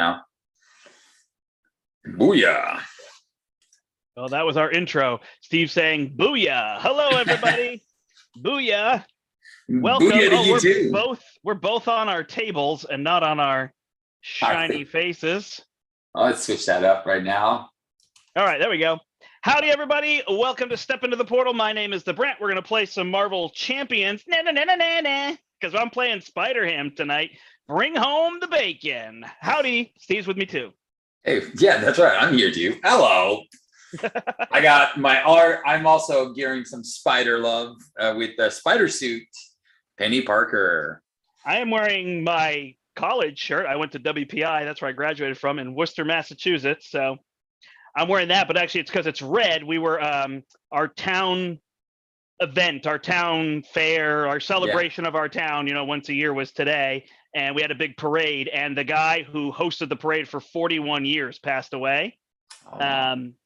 Now, booyah. Well, that was our intro. Steve saying, "Booyah! Hello, everybody! Booyah! Welcome!" Booyah to Oh, you too. we're both on our tables and not on our shiny faces. Let's switch that up right now. All right, there we go. Howdy, everybody! Welcome to Step Into the Portal. My name is the Brandt. We're gonna play some Marvel Champions. Because I'm playing Spider-Ham tonight. Bring home the bacon. Howdy, Steve's with me too. Hey, yeah, that's right. I'm here too. Hello. I got my art. I'm also gearing some spider love with the spider suit. Penny Parker. I am wearing my college shirt. I went to WPI. That's where I graduated from in Worcester, Massachusetts. So I'm wearing that, but actually it's because it's red. We were our town event, our town fair, our celebration of our town, once a year was today. And we had a big parade. And the guy who hosted the parade for 41 years passed away.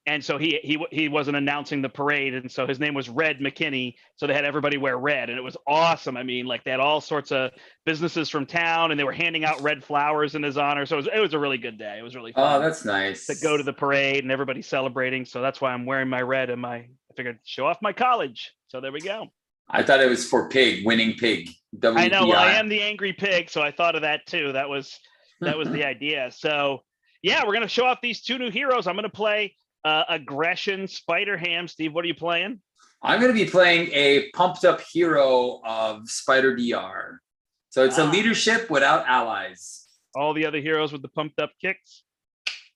And so he wasn't announcing the parade, and so his name was Red McKinney. So they had everybody wear red, and it was awesome. I mean, like they had all sorts of businesses from town, and they were handing out red flowers in his honor. So it was a really good day. It was really fun. Oh, that's nice to go to the parade and everybody celebrating. So that's why I'm wearing my red and I figured show off my college. So there we go. I thought it was for winning pig. WPI. I know. Well, I am the angry pig, so I thought of that too. That was the idea. So. Yeah, we're going to show off these two new heroes. I'm going to play Aggression Spider-Ham. Steve, what are you playing? I'm going to be playing a pumped-up hero of Spider DR. So it's a leadership without allies. All the other heroes with the pumped-up kicks.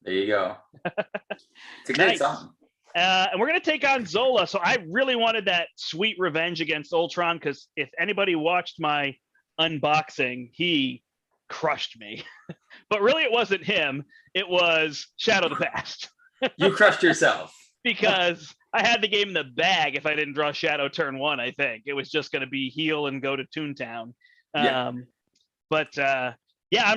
There you go. It's a great song. And we're going to take on Zola. So I really wanted that sweet revenge against Ultron, because if anybody watched my unboxing, he crushed me. But really it wasn't him, it was Shadow the Past. You crushed yourself. Because I had the game in the bag if I didn't draw Shadow turn one. I think it was just going to be heal and go to Toontown. I'm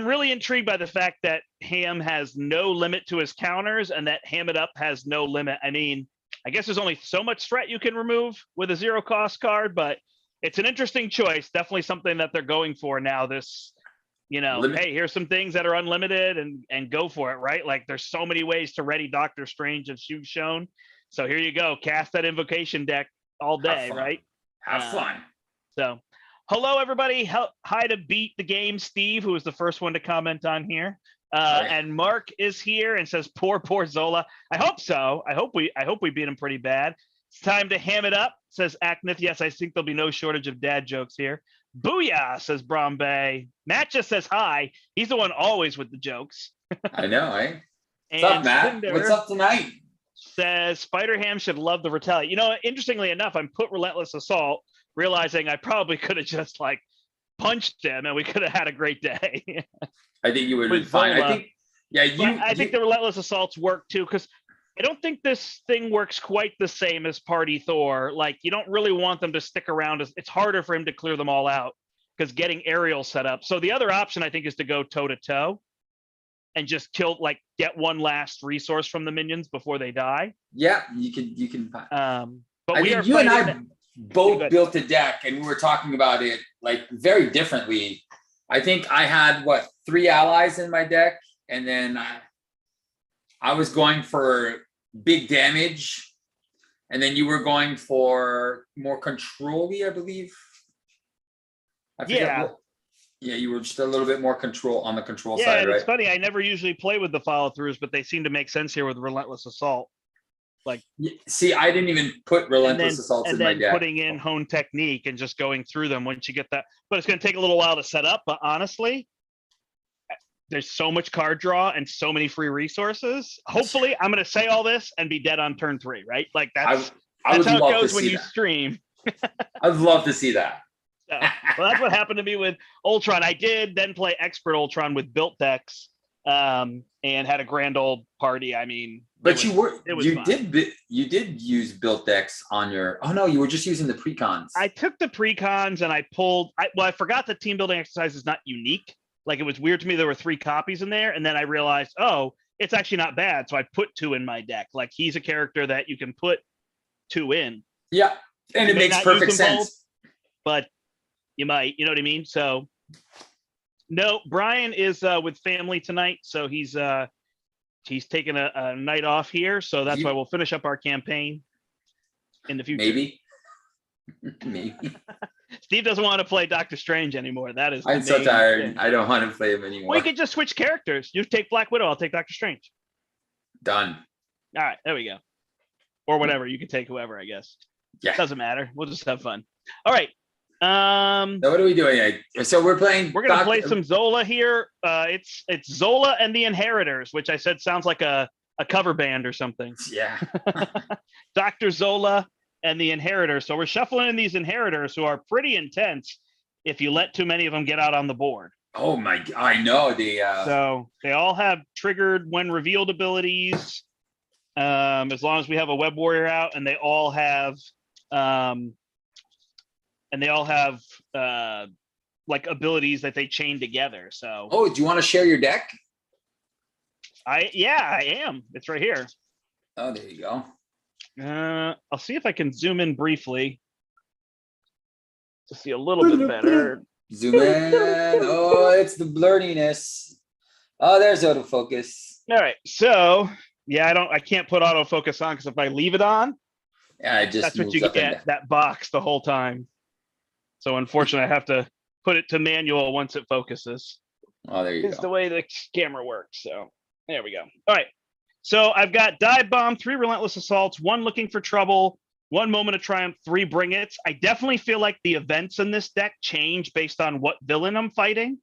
really intrigued by the fact that Ham has no limit to his counters and that Ham It Up has no limit. I mean, I guess there's only so much threat you can remove with a zero cost card, but it's an interesting choice. Definitely something that they're going for now. This hey, here's some things that are unlimited and go for it, right? Like there's so many ways to ready Doctor Strange, as you've shown. So here you go. Cast that invocation deck all day, right? Have fun. So hello, everybody. Hi to Beat the Game, Steve, who was the first one to comment on here. And Mark is here and says, poor Zola. I hope so. I hope we beat him pretty bad. It's time to ham it up, says Aknith. Yes, I think there'll be no shortage of dad jokes here. Booyah, says Brombe. Matt just says hi. He's the one always with the jokes. I know, eh? What's up, Matt? What's up tonight? Says Spider-Ham should love the retaliate. Interestingly enough, I'm put Relentless Assault, realizing I probably could have just punched him and we could have had a great day. I think you would be fine. I think the Relentless Assaults work too, because I don't think this thing works quite the same as Party Thor. Like, you don't really want them to stick around. It's harder for him to clear them all out because getting aerial set up. So the other option, I think, is to go toe-to-toe and just get one last resource from the minions before they die. Yeah, you can. But you and I both built a deck, and we were talking about it very differently. I think I had 3 allies in my deck, and then I was going for big damage, and then you were going for more control-y, I believe. Yeah, you were just a little bit more control on the control side, right? It's funny. I never usually play with the follow-throughs, but they seem to make sense here with Relentless Assault. See, I didn't even put Relentless Assaults in my deck. And then putting in Hone Technique and just going through them once you get that. But it's going to take a little while to set up. But honestly, there's so much card draw and so many free resources. Hopefully, I'm going to say all this and be dead on turn 3, right? That's how it goes when you stream. I'd love to see that. Well, that's what happened to me with Ultron. I did then play Expert Ultron with built decks and had a grand old party. I mean, but you did use built decks on your. Oh no, you were just using the precons. I took the precons and I pulled. I forgot the team building exercise is not unique. It was weird to me. There were 3 copies in there, and then I realized, it's actually not bad. So I put 2 in my deck. He's a character that you can put 2 in. Yeah, and it makes perfect sense. But you might, you know what I mean? So No, Brian is with family tonight, so he's taking a night off here. So that's why we'll finish up our campaign in the future. Maybe. Maybe. Steve doesn't want to play Doctor Strange anymore. That is. I'm so tired. I don't want to play him anymore. We could just switch characters. You take Black Widow. I'll take Doctor Strange. Done. All right, there we go. Or whatever. You can take whoever, I guess. Yeah. Doesn't matter. We'll just have fun. All right. So what are we doing? So we're playing. We're gonna play some Zola here. It's Zola and The Inheritors, which I said sounds like a cover band or something. Yeah. Dr. Zola and The Inheritors. So we're shuffling in these Inheritors who are pretty intense if you let too many of them get out on the board. Oh my God, I know So they all have triggered when revealed abilities. As long as we have a Web Warrior out, and they all have like abilities that they chain together. So do you want to share your deck? I am. It's right here. Oh, there you go. I'll see if I can zoom in briefly to see a little bit better. Zoom in. Oh, it's the blurriness. Oh, there's autofocus. All right. So I can't put autofocus on because if I leave it on, that's what you get, that box the whole time. So unfortunately, I have to put it to manual once it focuses. Oh, there you go. It's the way the camera works. So there we go. All right. So I've got Dive Bomb, 3 Relentless Assaults, 1 Looking for Trouble, 1 Moment of Triumph, 3 Bring It's. I definitely feel like the events in this deck change based on what villain I'm fighting.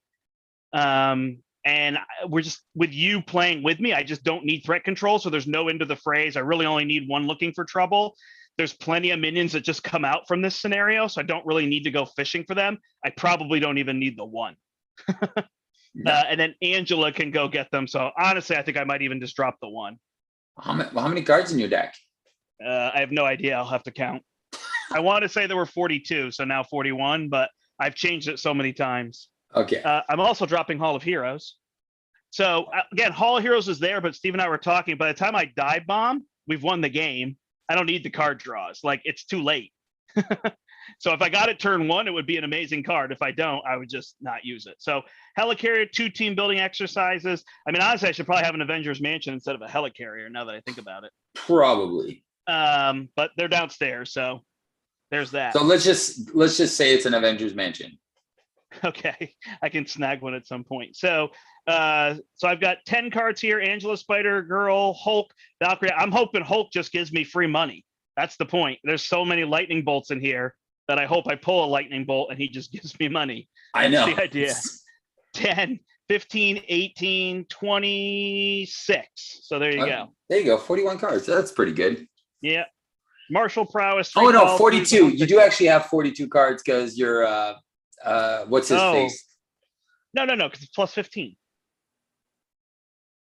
And we're just, with you playing with me, I just don't need threat control. So there's no end of the phrase. I really only need 1 Looking for Trouble. There's plenty of minions that just come out from this scenario, so I don't really need to go fishing for them. I probably don't even need the 1. No. And then Angela can go get them. So honestly, I think I might even just drop the 1. How many cards in your deck? I have no idea. I'll have to count. I want to say there were 42, so now 41, but I've changed it so many times. Okay. I'm also dropping Hall of Heroes. So again, Hall of Heroes is there, but Steve and I were talking. By the time I Dive Bomb, we've won the game. I don't need the card draws. Like, it's too late. So if I got it turn 1, it would be an amazing card. If I don't, I would just not use it. So Helicarrier, 2 team building exercises. I mean, honestly, I should probably have an Avengers Mansion instead of a Helicarrier now that I think about it. Probably. But they're downstairs, so there's that. So let's just say it's an Avengers Mansion. Okay, I can snag one at some point. So I've got 10 cards here: Angela, Spider Girl, Hulk, Valkyrie. I'm hoping Hulk just gives me free money. That's the point. There's so many lightning bolts in here that I hope I pull a lightning bolt and he just gives me money. I know. That's the idea. 10, 15, 18, 26. So there you go. There you go. 41 cards. That's pretty good. Yeah. Martial prowess. Oh no, 42. You do actually have 42 cards because you're what's his face? No, because it's plus 15.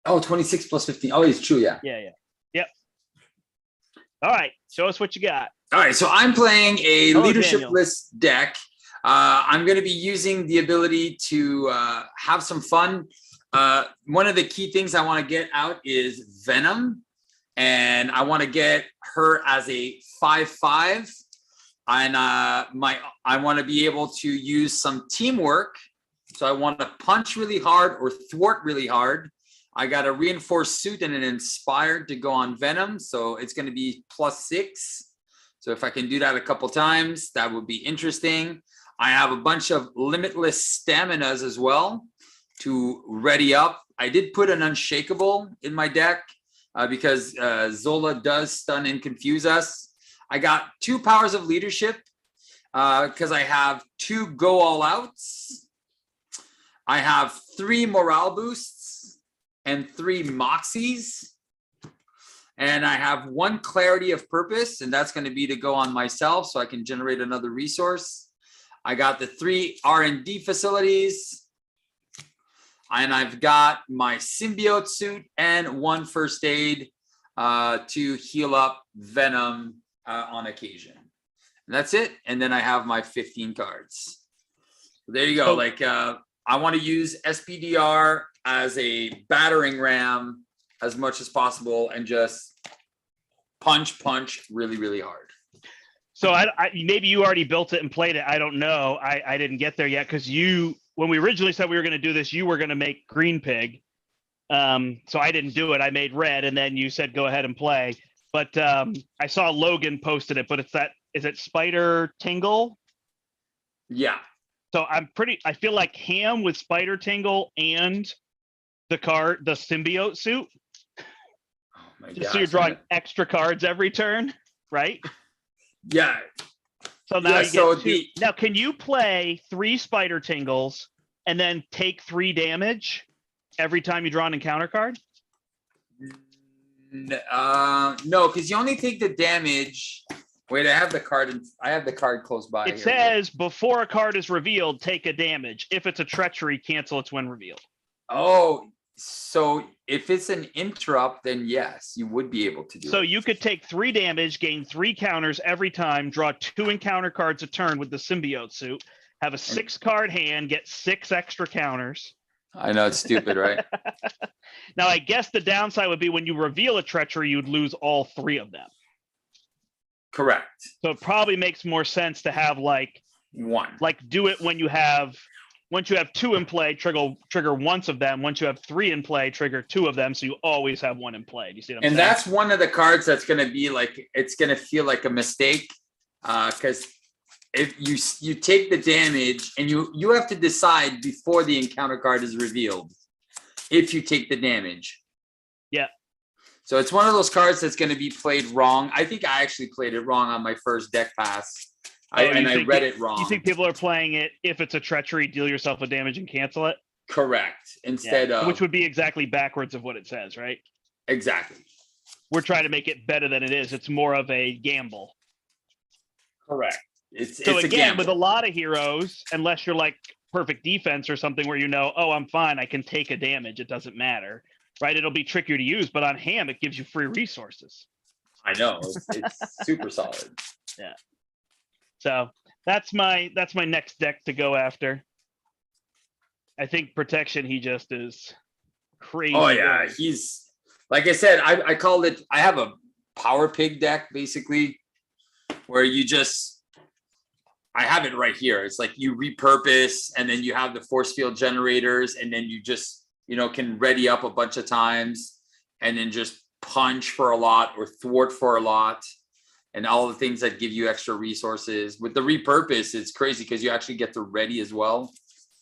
Oh, 26 plus 15. Oh, it's true, yeah. Yeah. Yep. All right, show us what you got. All right, so I'm playing a leadership-less deck. I'm going to be using the ability to have some fun. One of the key things I want to get out is Venom, and I want to get her as a 5/5. And I want to be able to use some teamwork. So I want to punch really hard or thwart really hard. I got a reinforced suit and an inspired to go on Venom. So it's going to be +6. So if I can do that a couple times, that would be interesting. I have a bunch of limitless staminas as well to ready up. I did put an unshakable in my deck because Zola does stun and confuse us. I got 2 powers of leadership because I have 2 go all outs. I have 3 morale boosts and 3 moxies. And I have 1 clarity of purpose, and that's going to be to go on myself so I can generate another resource. I got the 3 R&D facilities. And I've got my symbiote suit and 1 first aid to heal up Venom on occasion. And that's it. And then I have my 15 cards. So there you go. I want to use SPDR as a battering ram as much as possible and just punch really, really hard. So I maybe you already built it and played it. I don't know. I didn't get there yet because you when we originally said we were going to do this, you were going to make green pig. So I didn't do it. I made red, and then you said go ahead and play. But I saw Logan posted it, but is it Spider Tingle? Yeah. So I feel like Ham with Spider Tingle and the symbiote suit. Oh my Just gosh. so you're drawing extra cards every turn, right? Yeah. So now Yeah, you get two. Now, can you play 3 Spider Tingles and then take 3 damage every time you draw an encounter card? No, because you only take the damage. Wait, I have the card close by. It says before a card is revealed, take a damage. If it's a treachery, cancel its when revealed. Oh, so if it's an interrupt, then yes, you would be able to do it. So you could take 3 damage, gain 3 counters every time, draw 2 encounter cards a turn with the symbiote suit, have a 6-card hand, get 6 extra counters. I know it's stupid, right? Now, I guess the downside would be when you reveal a treachery, you'd lose all 3 of them. Correct. So it probably makes more sense to have like one. Like do it when you have once you have 2 in play, trigger once of them. Once you have 3 in play, trigger 2 of them. So you always have 1 in play. Do you see what I'm saying? And that's one of the cards that's going to be like, it's going to feel like a mistake because if you take the damage and you have to decide before the encounter card is revealed if you take the damage. Yeah. So it's one of those cards that's going to be played wrong. I think I actually played it wrong on my first deck pass. I read it wrong. You think people are playing it if it's a treachery, deal yourself a damage and cancel it? Correct. Instead of which would be exactly backwards of what it says, right? Exactly. We're trying to make it better than it is. It's more of a gamble. Correct. It's again, a gamble. with a lot of heroes, unless you're like perfect defense or something where you know, oh, I'm fine, I can take a damage, it doesn't matter, right? It'll be trickier to use, but on Ham, it gives you free resources. I know. It's super solid. Yeah. So that's my next deck to go after. I think protection, he just is crazy. Oh yeah, good. he's like I said, I called it. I have a power pig deck basically, where you just I have it right here. It's like you repurpose, and then you have the force field generators, and then you just can ready up a bunch of times, and then just punch for a lot or thwart for a lot. And all the things that give you extra resources. With the repurpose, it's crazy because you actually get to ready as well.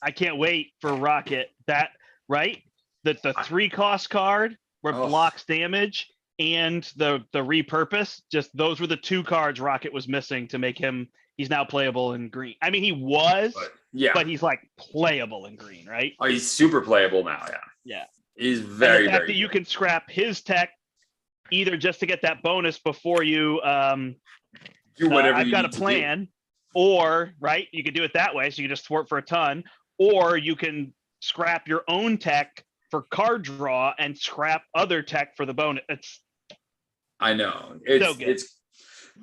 I can't wait for Rocket. That right? The 3-cost card where it blocks damage and the repurpose. Just those were the 2 cards Rocket was missing to make him. He's now playable in green. I mean, he was, but he's like playable in green, right? Oh, he's super playable now. Yeah. Yeah. He's very. And the fact very that you can scrap his tech. Either just to get that bonus before you do whatever I've got a plan, or right, you could do it that way, so you can just thwart for a ton, or you can scrap your own tech for card draw and scrap other tech for the bonus. I know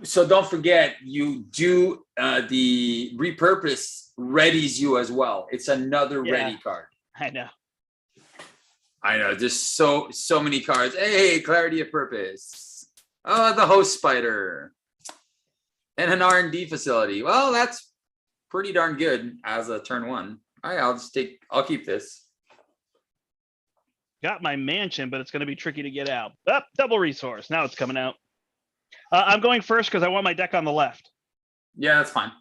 so don't forget you do the repurpose readies you as well. It's another ready card. I know, just so many cards. Hey, clarity of purpose. Oh, the host spider. And an R&D facility. Well, that's pretty darn good as a turn 1. All right, I'll keep this. Got my mansion, but it's going to be tricky to get out. Double resource. Now it's coming out. I'm going first because I want my deck on the left. Yeah, that's fine.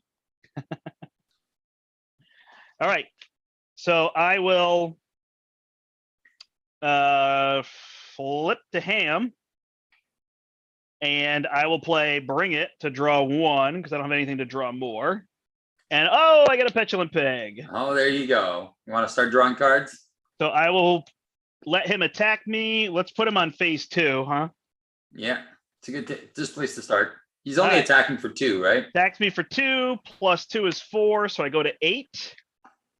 All right. So I will flip to Ham, and I will play Bring It to draw 1 because I don't have anything to draw more. And I get a Petulant Pig. Oh, there you go. You want to start drawing cards? So I will let him attack me. Let's put him on phase 2, huh? Yeah, it's a good place to start. He's only attacking for 2, right? Attacks me for 2 plus 2 is 4, so I go to 8.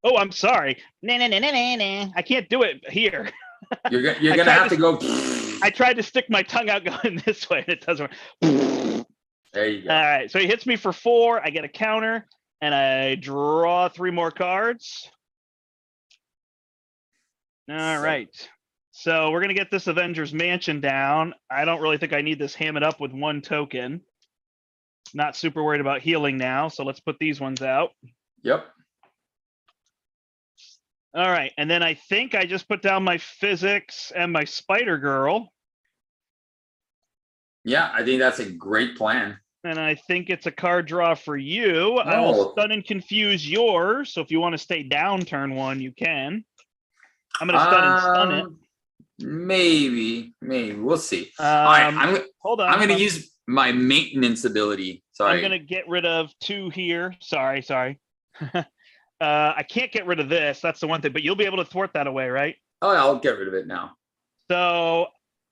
Oh, I'm sorry. I can't do it here. You're gonna have to go. I tried to stick my tongue out going this way, and it doesn't work. There you go. All right, so he hits me for 4. I get a counter, and I draw 3 more cards. All right. So we're gonna get this Avengers Mansion down. I don't really think I need this Ham it up with 1 token. Not super worried about healing now, so let's put these ones out. Yep. All right, and then I think I just put down my physics and my Spider Girl, Yeah, I think that's a great plan. and I think it's a card draw for you. I will Oh. stun and confuse yours, so if you want to stay down turn 1, you can. I'm going to stun it. Maybe we'll see. All right, hold on. I'm going to use my maintenance ability. Sorry. I'm going to get rid of 2 here. Sorry. I can't get rid of this. That's the one thing, but you'll be able to thwart that away, right? Oh, I'll get rid of it now. So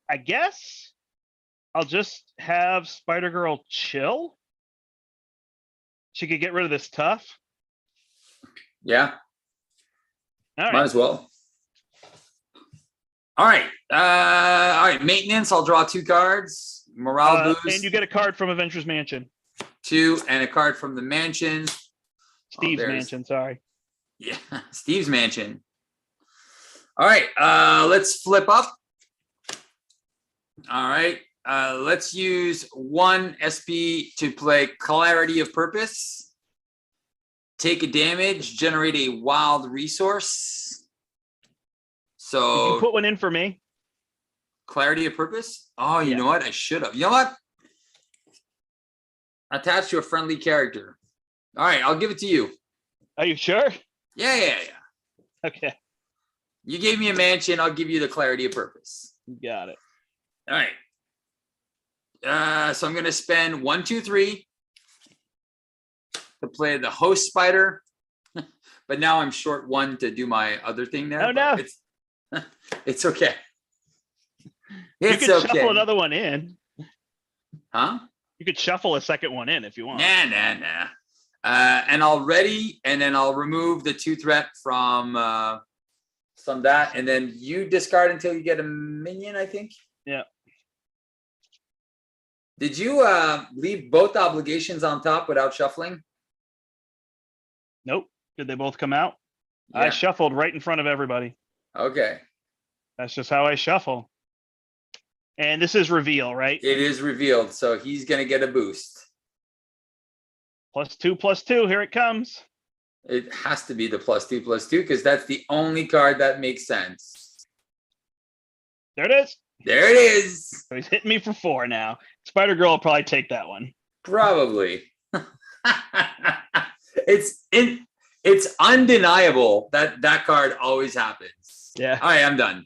I guess I'll just have Spider Girl chill. She could get rid of this tough. Yeah. All right. Might as well. All right. All right. Maintenance. I'll draw 2 cards. Morale boost. And you get a card from Avengers Mansion. 2 and a card from the mansion. Steve's Mansion. Sorry. Yeah, Steve's Mansion. All right. Let's flip up. All right. Let's use 1 SP to play Clarity of Purpose. Take a damage, generate a wild resource. So did you put one in for me? Clarity of Purpose? Oh, you know what? I should have. You know what? Attach to a friendly character. All right, I'll give it to you. Are you sure? Yeah. Okay. You gave me a mansion. I'll give you the Clarity of Purpose. Got it. All right. So I'm going to spend 1, 2, 3 to play the host spider, but now I'm short 1 to do my other thing there. Oh no, it's okay. You could shuffle another one in. Huh? You could shuffle a second one in if you want. Nah. And I'll ready, and then I'll remove the 2 threat from that, and then you discard until you get a minion, I think. Yeah. Did you leave both obligations on top without shuffling? Nope. Did they both come out? Yeah. I shuffled right in front of everybody. Okay. That's just how I shuffle. And this is reveal, right? It is revealed, so he's going to get a boost. +2/+2. Here it comes. It has to be the +2/+2 because that's the only card that makes sense. There it is. There it is. So he's hitting me for 4 now. Spider Girl will probably take that one. Probably. It's undeniable that that card always happens. Yeah. All right, I'm done.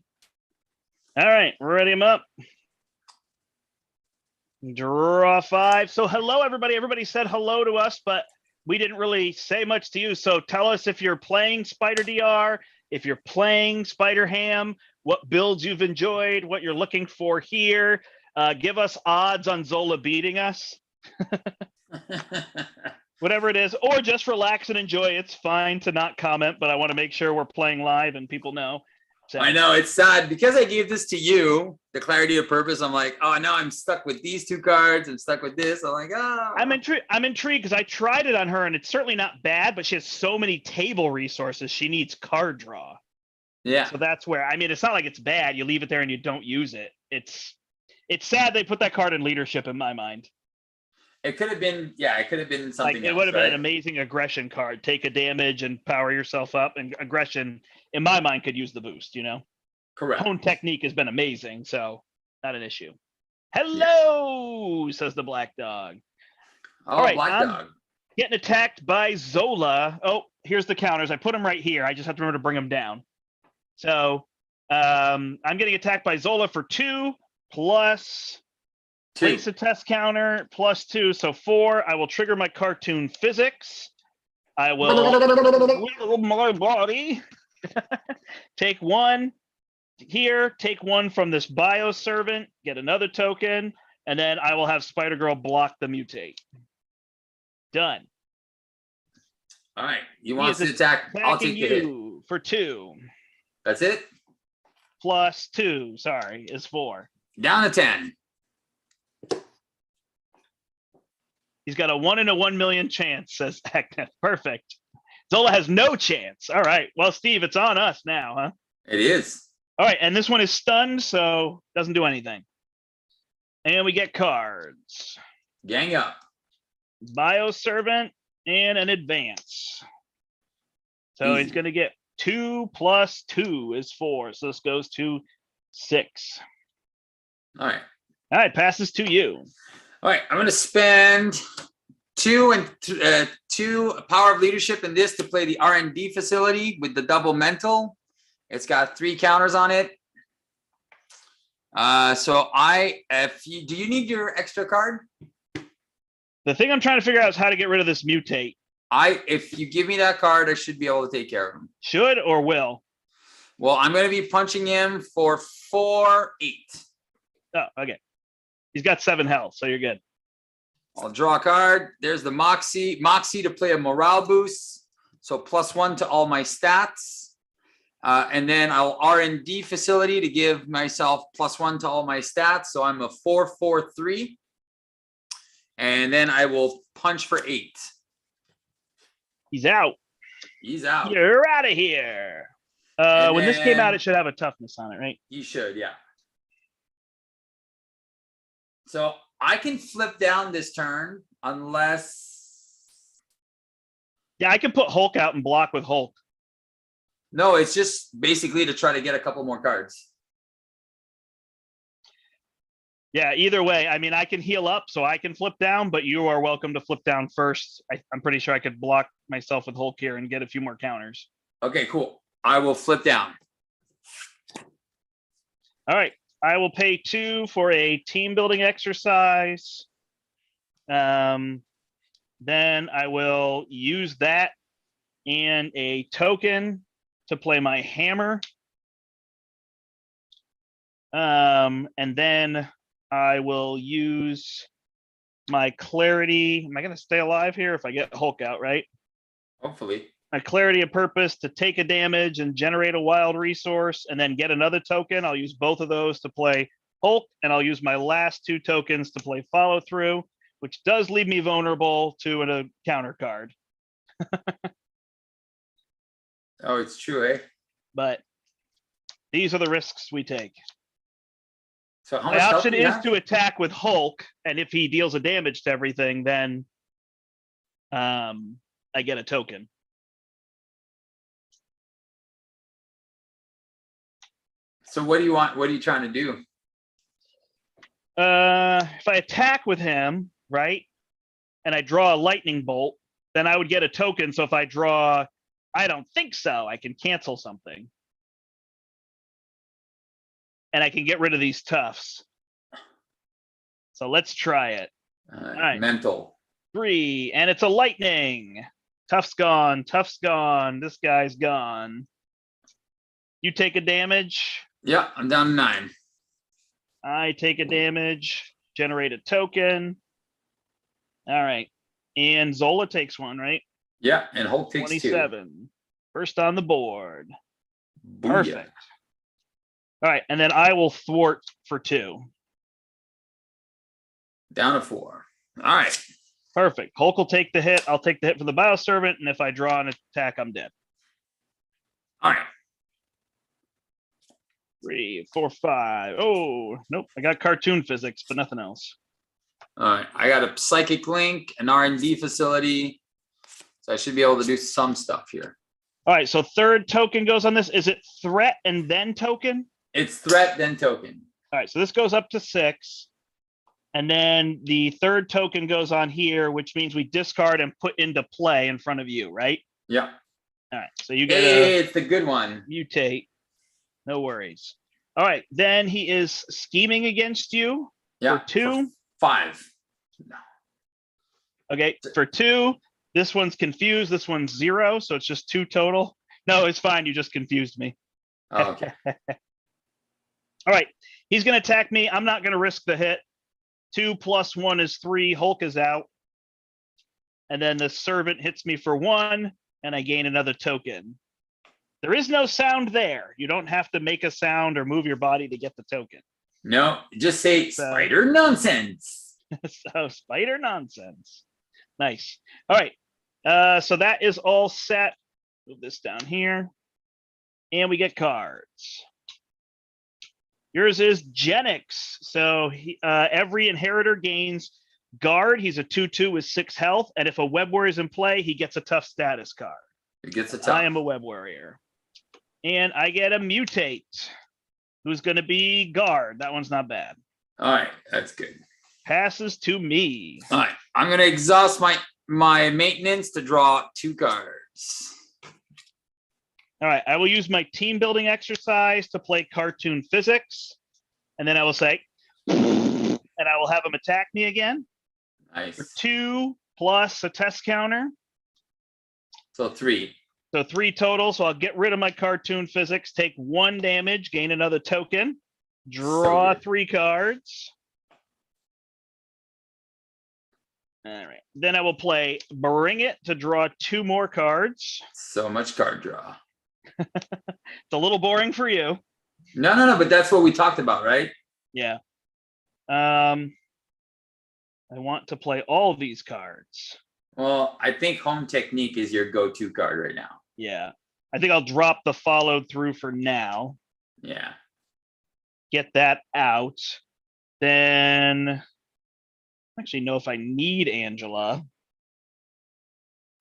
All right, ready him up. Draw 5. So hello, everybody. Everybody said hello to us, but we didn't really say much to you. So tell us if you're playing Spider DR, if you're playing Spider Ham, what builds you've enjoyed, what you're looking for here. Give us odds on Zola beating us. Whatever it is, or just relax and enjoy. It's fine to not comment, but I want to make sure we're playing live and people know. So. I know it's sad because I gave this to you, the Clarity of Purpose. I'm like, oh, now I'm stuck with these 2 cards. I'm stuck with this. I'm like, oh. I'm intrigued because I tried it on her and it's certainly not bad, but she has so many table resources. She needs card draw. Yeah. So that's where, I mean, it's not like it's bad. You leave it there and you don't use it. It's sad they put that card in leadership in my mind. It could have been, it could have been something like it would have been an amazing aggression card. Take a damage and power yourself up. And aggression, in my mind, could use the boost, you know? Correct. Hone technique has been amazing, so not an issue. Hello, says the black dog. Oh, all right, black dog. Getting attacked by Zola. Oh, here's the counters. I put them right here. I just have to remember to bring them down. So I'm getting attacked by Zola for 2 plus... 2. Place a test counter +2, so 4. I will trigger my cartoon physics. I will wiggle my body. Take 1 here, take 1 from this bio servant, get another token, and then I will have Spider Girl block the mutate. Done. All right. You want to attack? I'll take the hit. For 2. That's it? +2, sorry, is 4. Down to 10. He's got a 1 in a 1 million chance, says Agnes. Perfect. Zola has no chance. All right. Well, Steve, it's on us now, huh? It is. All right. And this one is stunned, so doesn't do anything. And we get cards. Gang up. Bio Servant and an advance. So Easy. he's going to get 2 plus 2 is 4. So this goes to 6. All right. All right, passes to you. All right. I'm going to spend 2 and 2 power of leadership in this to play the R&D facility with the double mental. It's got 3 counters on it. So do you need your extra card? The thing I'm trying to figure out is how to get rid of this mutate. If you give me that card, I should be able to take care of him. Should or will? Well, I'm going to be punching him for 4-8. Oh, okay. He's got 7 health, so you're good. I'll draw a card. There's the Moxie. Moxie to play a morale boost. So +1 to all my stats. And then I'll R&D facility to give myself +1 to all my stats. So I'm a 4-4-3. And then I will punch for 8. He's out. He's out. You're out of here. When this came out, it should have a toughness on it, right? You should, yeah. So I can flip down this turn unless. Yeah, I can put Hulk out and block with Hulk. No, it's just basically to try to get a couple more cards. Yeah, either way. I mean, I can heal up, so I can flip down, but you are welcome to flip down first. I'm pretty sure I could block myself with Hulk here and get a few more counters. Okay, cool. I will flip down. All right. I will pay 2 for a team building exercise. Then I will use that and a token to play my hammer. And then I will use my clarity. Am I going to stay alive here if I get Hulk out, right? Hopefully. My clarity of purpose to take a damage and generate a wild resource and then get another token. I'll use both of those to play Hulk, and I'll use my last 2 tokens to play follow through, which does leave me vulnerable to a counter card. Oh, it's true, eh? But these are the risks we take. So how My much health option do you is have? to attack with Hulk, and if he deals a damage to everything, then I get a token. So what do you want? What are you trying to do? If I attack with him, right, and I draw a lightning bolt, then I would get a token. So if I draw, I don't think so, I can cancel something. And I can get rid of these toughs. So let's try it. All right. Mental. 3, and it's a lightning. Tough's gone. Tough's gone. This guy's gone. You take a damage. Yeah, I'm down to 9. I take a damage. Generate a token. All right. And Zola takes 1, right? Yeah, and Hulk takes 2. 27. First on the board. Booyah. Perfect. All right, and then I will thwart for 2. Down to 4. All right. Perfect. Hulk will take the hit. I'll take the hit for the Bioservant, and if I draw an attack, I'm dead. All right. 3, 4, 5. Oh, nope. I got cartoon physics, but nothing else. All right. I got a psychic link, an R&D facility. So I should be able to do some stuff here. All right, so 3rd token goes on this. Is it threat and then token? It's threat, then token. All right, so this goes up to 6. And then the 3rd token goes on here, which means we discard and put into play in front of you, right? Yeah. All right, so you get it's the good one. mutate. No worries. All right, then he is scheming against you Yeah. for 2. 5. No. Okay, for 2. This one's confused. This one's 0, so it's just 2 total. No, it's fine. You just confused me. Oh, okay. All right, he's going to attack me. I'm not going to risk the hit. 2 plus 1 is 3. Hulk is out. And then the servant hits me for 1, and I gain another token. There is no sound there. You don't have to make a sound or move your body to get the token. No, just say spider nonsense. So spider nonsense. Nice. All right. So that is all set. Move this down here. And we get cards. Yours is Genix. So every inheritor gains guard. He's a 2/2 with 6 health. And if a web warrior is in play, he gets a tough status card. It gets a tough. I am a web warrior. And I get a mutate. Who's going to be guard? That one's not bad. All right, that's good. Passes to me. All right, I'm gonna exhaust my maintenance to draw 2 cards. All right, I will use my team building exercise to play cartoon physics, and then I will say, and I will have him attack me again. Nice. For 2 plus a test counter. So 3. So 3 total. So I'll get rid of my cartoon physics, take 1 damage, gain another token, draw So 3 cards. All right. Then I will play Bring It to draw 2 more cards. So much card draw. It's a little boring for you. No, but that's what we talked about, right? Yeah. I want to play all these cards. Well, I think Home Technique is your go-to card right now. Yeah. I think I'll drop the Followed Through for now. Yeah. Get that out. Then I actually know if I need Angela.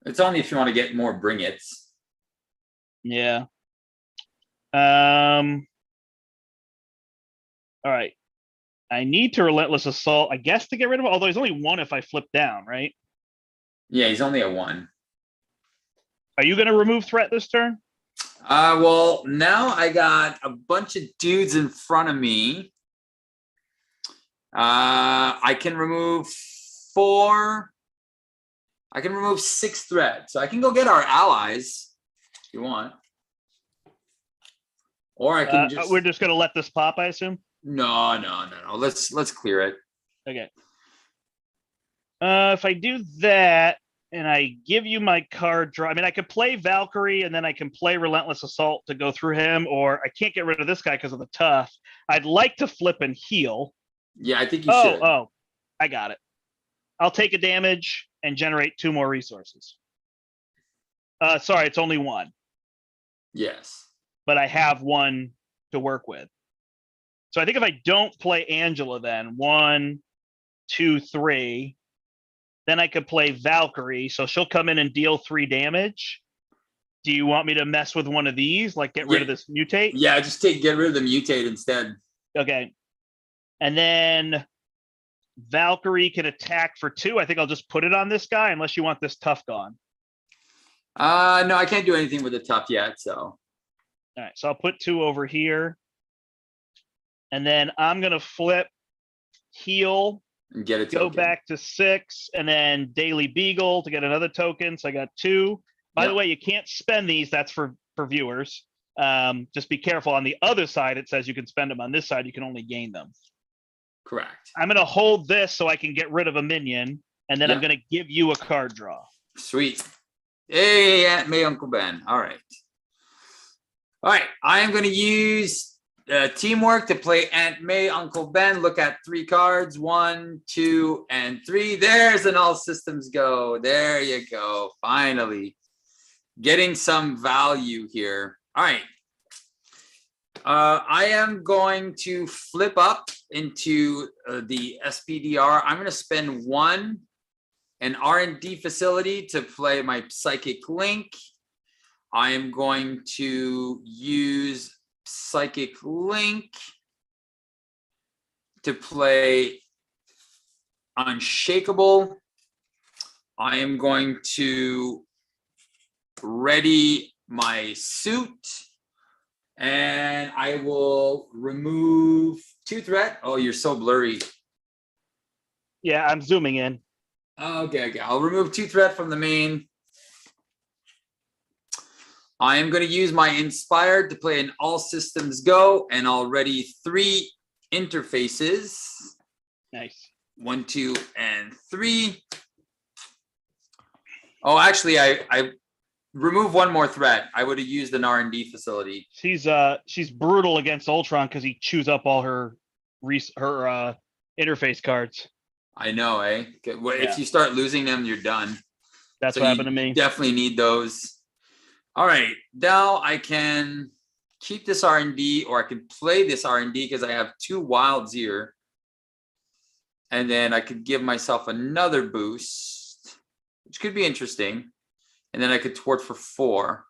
It's only if you want to get more Bring It's. Yeah. All right. I need to Relentless Assault, I guess, to get rid of him. Although he's only 1 if I flip down, right? Yeah, he's only a 1. Are you going to remove threat this turn? Well, now I got a bunch of dudes in front of me. I can remove 4. I can remove 6 threat. So I can go get our allies if you want. Or I can We're just going to let this pop, I assume? No. Let's clear it. Okay. If I do that and I give you my card draw, I mean, I could play Valkyrie and then I can play Relentless Assault to go through him, or I can't get rid of this guy because of the tough. I'd like to flip and heal. Yeah, I think you should. Oh, I got it. I'll take a damage and generate 2 more resources. Sorry, it's only 1. Yes. But I have 1 to work with. So I think if I don't play Angela, then 1, 2, 3, then I could play Valkyrie. So she'll come in and deal 3 damage. Do you want me to mess with one of these? Like get rid of this mutate? Yeah, just get rid of the mutate instead. Okay. And then Valkyrie can attack for 2. I think I'll just put it on this guy unless you want this tough gone. No, I can't do anything with the tough yet. So. All right. So I'll put 2 over here. And then I'm going to flip, heal, and get a go token. back to 6, and then Daily Beagle to get another token. So I got 2. By the way, you can't spend these. That's for viewers. Just be careful. On the other side, it says you can spend them. On this side, you can only gain them. Correct. I'm going to hold this so I can get rid of a minion, and then I'm going to give you a card draw. Sweet. Hey, Aunt May, Uncle Ben. All right. All right. I am going to use teamwork to play Aunt May, Uncle Ben. Look at 3 cards. 1, 2, and 3. There's an all systems go. There you go. Finally. Getting some value here. All right. I am going to flip up into the SPDR. I'm going to spend 1 an R&D facility to play my Psychic Link. I am going to use Psychic Link to play Unshakable. I am going to ready my suit, and I will remove 2 threat. Oh, you're so blurry. Yeah, I'm zooming in. Okay. I'll remove 2 threat from the main. I am going to use my Inspired to play an All Systems Go, and I'll ready 3 interfaces. Nice. 1, 2, and 3. Oh, actually, I remove 1 more threat. I would have used an R&D facility. She's brutal against Ultron because he chews up all her interface cards. I know, eh? If you start losing them, you're done. That's what happened to me. Definitely need those. All right, now I can keep this R&D, or I can play this R&D because I have 2 wilds here. And then I could give myself another boost, which could be interesting. And then I could thwart for 4.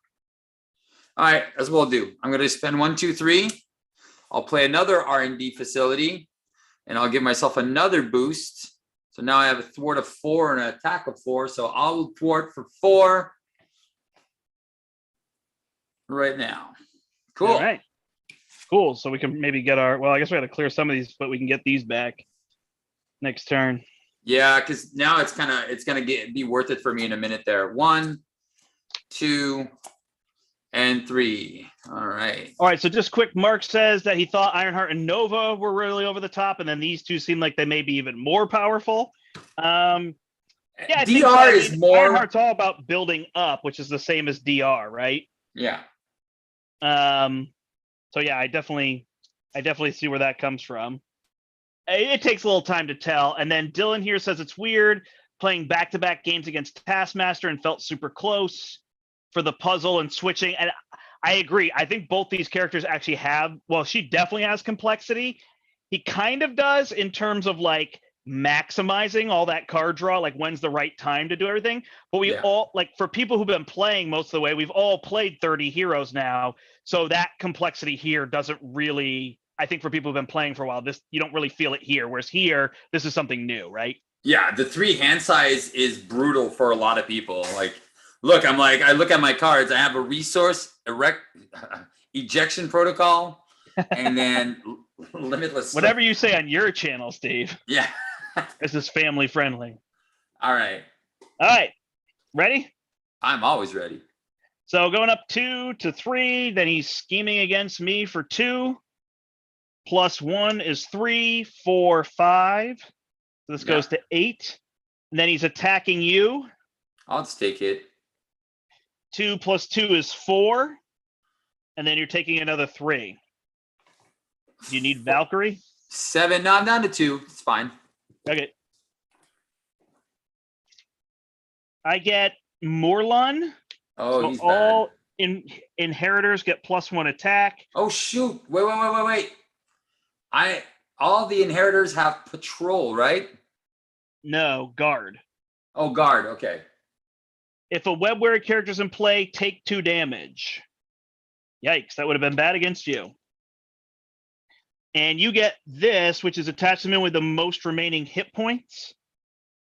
All right, that's what we'll do. I'm going to spend 1, 2, 3. I'll play another R&D facility, and I'll give myself another boost. So now I have a thwart of 4 and an attack of 4. So I'll thwart for 4 right now. Cool. All right. Cool. So we can maybe get our, well, I guess we got to clear some of these, but we can get these back next turn. Yeah, because now it's gonna be worth it for me in a minute there. 1, 2, and 3. All right. All right. So just quick, Mark says that he thought Ironheart and Nova were really over the top, and then these two seem like they may be even more powerful. Yeah, I think DR is more. Ironheart's all about building up, which is the same as DR, right? Yeah. So yeah, I definitely see where that comes from. It takes a little time to tell. And then Dylan here says it's weird playing back-to-back games against Taskmaster and felt super close for the puzzle and switching. And I agree. I think both these characters actually have, well, she definitely has complexity. He kind of does in terms of like maximizing all that card draw, like when's the right time to do everything. But we all, like for people who've been playing most of the way, we've all played 30 heroes now. So that complexity here doesn't really, I think for people who've been playing for a while, this, you don't really feel it here. Whereas here, this is something new, right? Yeah, the 3 hand size is brutal for a lot of people. Like, look, I look at my cards. I have a resource, ejection protocol, and then limitless. Whatever you say on your channel, Steve. Yeah. This is family friendly. All right. All right. Ready? I'm always ready. So going up 2 to 3, then he's scheming against me for 2. Plus 1 is 3, 4, 5. So this goes to 8. And then he's attacking you. I'll just take it. 2 plus 2 is 4. And then you're taking another 3. Do you need Valkyrie? 7. No, I'm down to 2. It's fine. Okay. I get Morlun. Oh, so he's all bad. Inheritors get plus 1 attack. Oh, shoot. Wait. All the Inheritors have patrol, right? No, guard. Oh, guard. Okay. If a web wearer character's in play, take 2 damage. Yikes, that would have been bad against you. And you get this, which is attached to him with the most remaining hit points.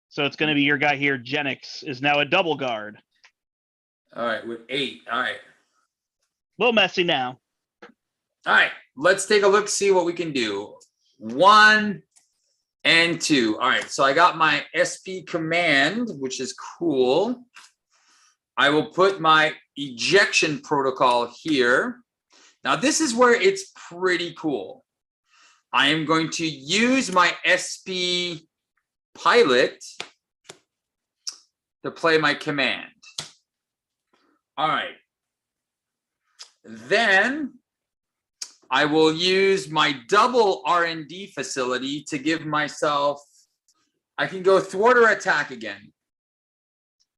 So it's going to be your guy here, Genix, is now a double guard. All right, with 8. All right. A little messy now. All right, let's take a look, see what we can do. 1 and 2. All right, so I got my SP command, which is cool. I will put my ejection protocol here. Now, this is where it's pretty cool. I am going to use my SP pilot to play my command. All right. Then I will use my double R&D facility to give myself, I can go thwart or attack again.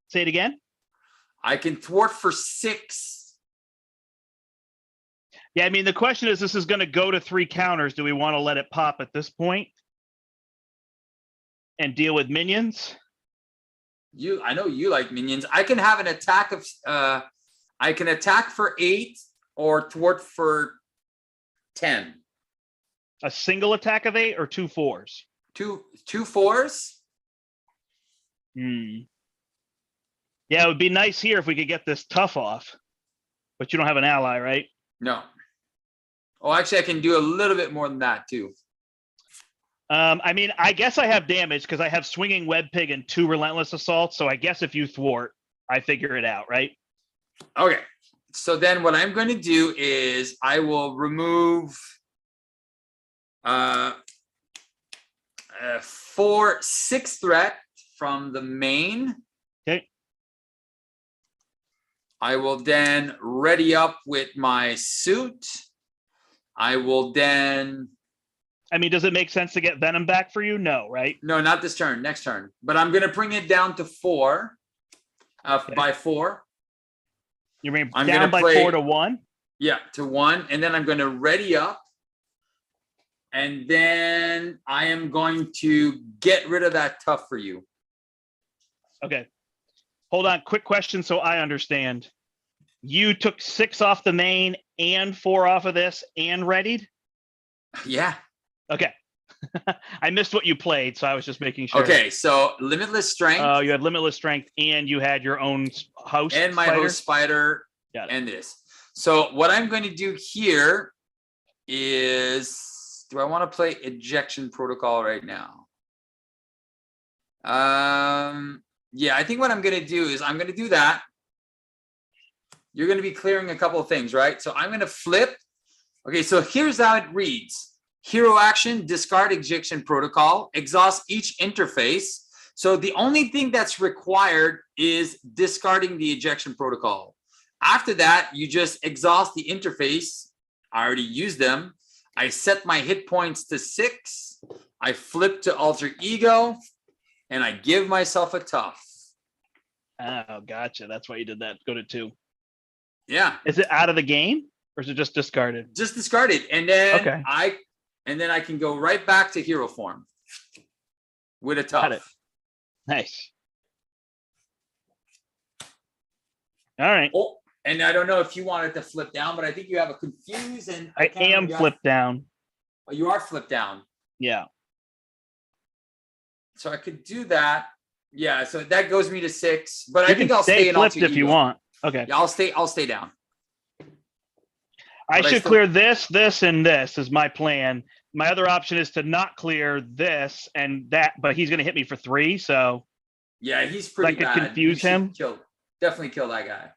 Say it again. I can thwart for 6. Yeah, I mean, the question is, this is going to go to 3 counters. Do we want to let it pop at this point and deal with minions? I know you like minions. I can have an attack of, I can attack for 8 or thwart for 10. A single attack of 8 or 2 4s? 2 4s? Yeah, it would be nice here if we could get this tough off. But you don't have an ally, right? No. Oh, actually, I can do a little bit more than that, too. I mean, I guess I have damage because I have Swinging Web Pig and 2 Relentless Assaults. So I guess if you thwart, I figure it out, right? Okay. So then what I'm going to do is I will remove 6 threat from the main. Okay. I will then ready up with my suit. I will then. I mean, does it make sense to get Venom back for you? No, right? No, not this turn. Next turn. But I'm going to bring it down to 4. Okay. By 4. You mean down by 4 to 1? Yeah, to 1. And then I'm going to ready up. And then I am going to get rid of that tough for you. Okay. Hold on. Quick question so I understand. You took 6 off the main and 4 off of this and readied? Yeah. Okay. I missed what you played, so I was just making sure. Okay, so limitless strength. You had limitless strength and you had your own host and my spider? host spider and this. So what I'm going to do here is, do I want to play ejection protocol right now? Yeah, I think what I'm going to do is I'm going to do that. You're going to be clearing a couple of things, right? So I'm going to flip. Okay, so here's how it reads. Hero action, discard ejection protocol, exhaust each interface. So the only thing that's required is discarding the ejection protocol. After that, you just exhaust the interface. I already used them. I set my hit points to 6. I flip to alter ego, and I give myself a tough. Oh, gotcha. That's why you did that. Go to 2. Yeah. Is it out of the game or is it just discarded? Just discarded. And then okay. I can go right back to hero form with a tough. Got it. Nice. All right. Oh, and I don't know if you wanted to flip down, but I think you have a confuse and I am flipped down. Oh, you are flipped down. Yeah. So I could do that. Yeah, so that goes me to 6, but I think I'll stay in flipped if you want. Okay. Yeah, I'll stay down. I should clear this, and this is my plan. My other option is to not clear this and that, but he's going to hit me for 3. So yeah, he's pretty bad. That could confuse him. Definitely kill that guy.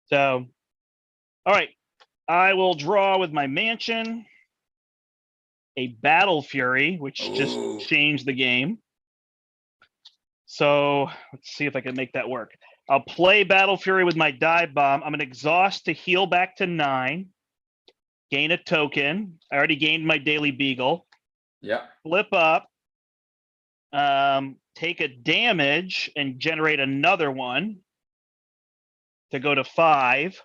So, all right. I will draw with my mansion a Battle Fury, which just changed the game. So let's see if I can make that work. I'll play Battle Fury with my dive bomb. I'm going to exhaust to heal back to 9. Gain a token. I already gained my Daily Beagle. Yeah. Flip up. Take a damage and generate another one to go to 5.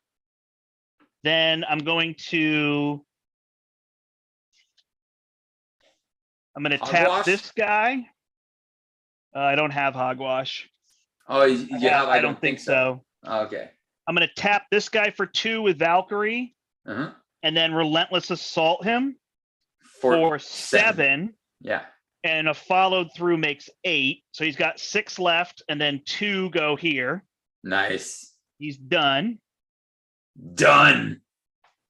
Then I'm going to tap this guy. I don't have Hogwash. Oh, yeah. I don't think so. Okay. I'm going to tap this guy for 2 with Valkyrie. Uh-huh. And then Relentless Assault him for 7. Yeah. And a followed through makes 8. So he's got 6 left, and then 2 go here. Nice. He's done. Done.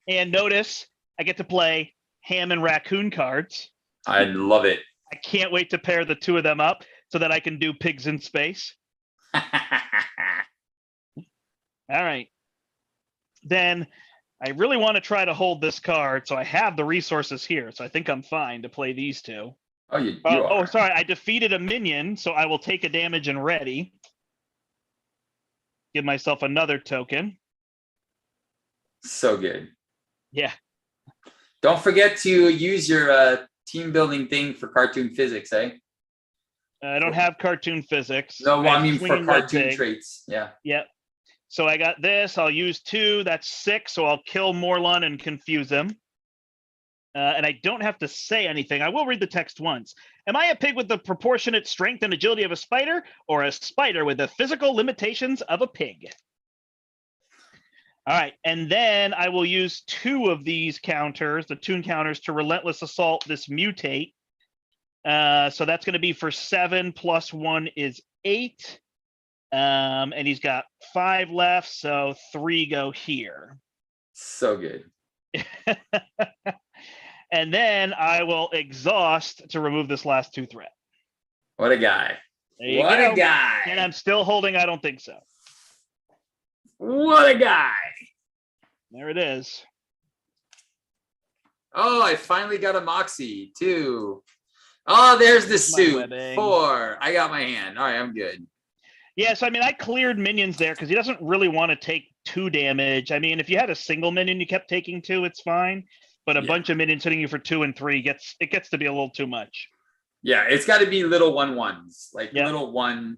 And notice I get to play Ham and Raccoon cards. I love it. I can't wait to pair the 2 of them up so that I can do Pigs in Space. All right. Then I really want to try to hold this card, so I have the resources here. So I think I'm fine to play these 2. Oh, you are. Oh, sorry. I defeated a minion, so I will take a damage and ready. Give myself another token. So good. Yeah. Don't forget to use your team building thing for cartoon physics, eh? I don't have cartoon physics. No, I mean for cartoon traits. Yeah. Yep. So I got this. I'll use 2. That's 6. So I'll kill Morlun and confuse him. And I don't have to say anything. I will read the text once. Am I a pig with the proportionate strength and agility of a spider, or a spider with the physical limitations of a pig? All right. And then I will use 2 of these counters, the tune counters, to Relentless Assault this mutate. So that's going to be for 7 plus 1 is 8. And he's got 5 left, so 3 go here. So good. And then I will exhaust to remove this last 2 threat. What a guy. What a guy. And I'm still holding, I don't think so. What a guy. There it is. Oh, I finally got a Moxie, 2. Oh, there's the suit, 4. I got my hand. All right, I'm good. Yeah, so I mean, I cleared minions there because he doesn't really want to take 2 damage. I mean, if you had a single minion you kept taking 2, it's fine. But a bunch of minions hitting you for 2 and 3 gets to be a little too much. Yeah, it's got to be little 1/1s, like little 1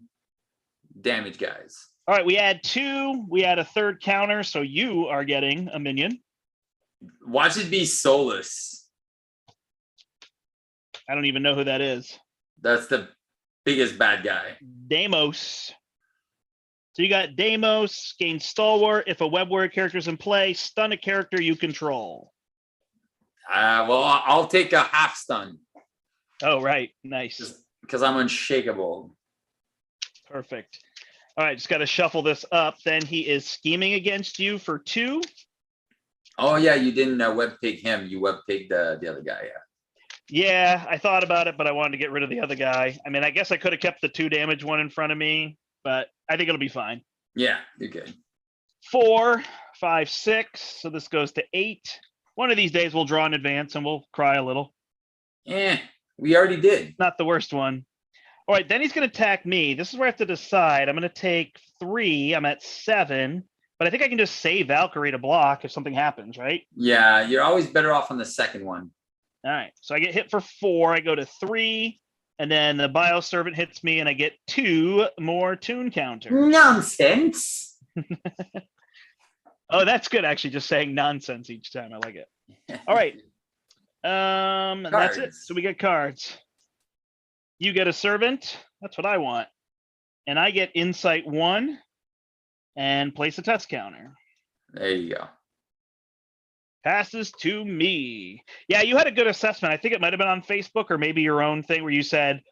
damage guys. All right, we add 2. We add a 3rd counter, so you are getting a minion. Watch it be Solus. I don't even know who that is. That's the biggest bad guy. Deimos. So you got Deimos, gain Stalwart. If a web warrior character is in play, stun a character you control. Well, I'll take a half stun. Oh, right. Nice. Because I'm unshakable. Perfect. All right, just got to shuffle this up. Then he is scheming against you for 2. Oh, yeah, you didn't web pig him. You web pigged the other guy, yeah. Yeah, I thought about it, but I wanted to get rid of the other guy. I mean, I guess I could have kept the 2 damage one in front of me, but I think it'll be fine. Yeah, you're good. 4, 5, 6. So this goes to 8. One of these days we'll draw in advance and we'll cry a little. We already did. Not the worst one. All right, then he's going to attack me. This is where I have to decide. I'm going to take 3. I'm at 7, but I think I can just save Valkyrie to block if something happens, right? Yeah, you're always better off on the second one. All right, so I get hit for 4. I go to 3, and then the Bioservant hits me, and I get 2 more tune counters. Nonsense. Oh, that's good, actually, just saying nonsense each time. I like it. All right. That's it. So we get cards. You get a servant. That's what I want. And I get insight 1 and place a test counter. There you go. Passes to me. Yeah, you had a good assessment. I think it might have been on Facebook or maybe your own thing where you said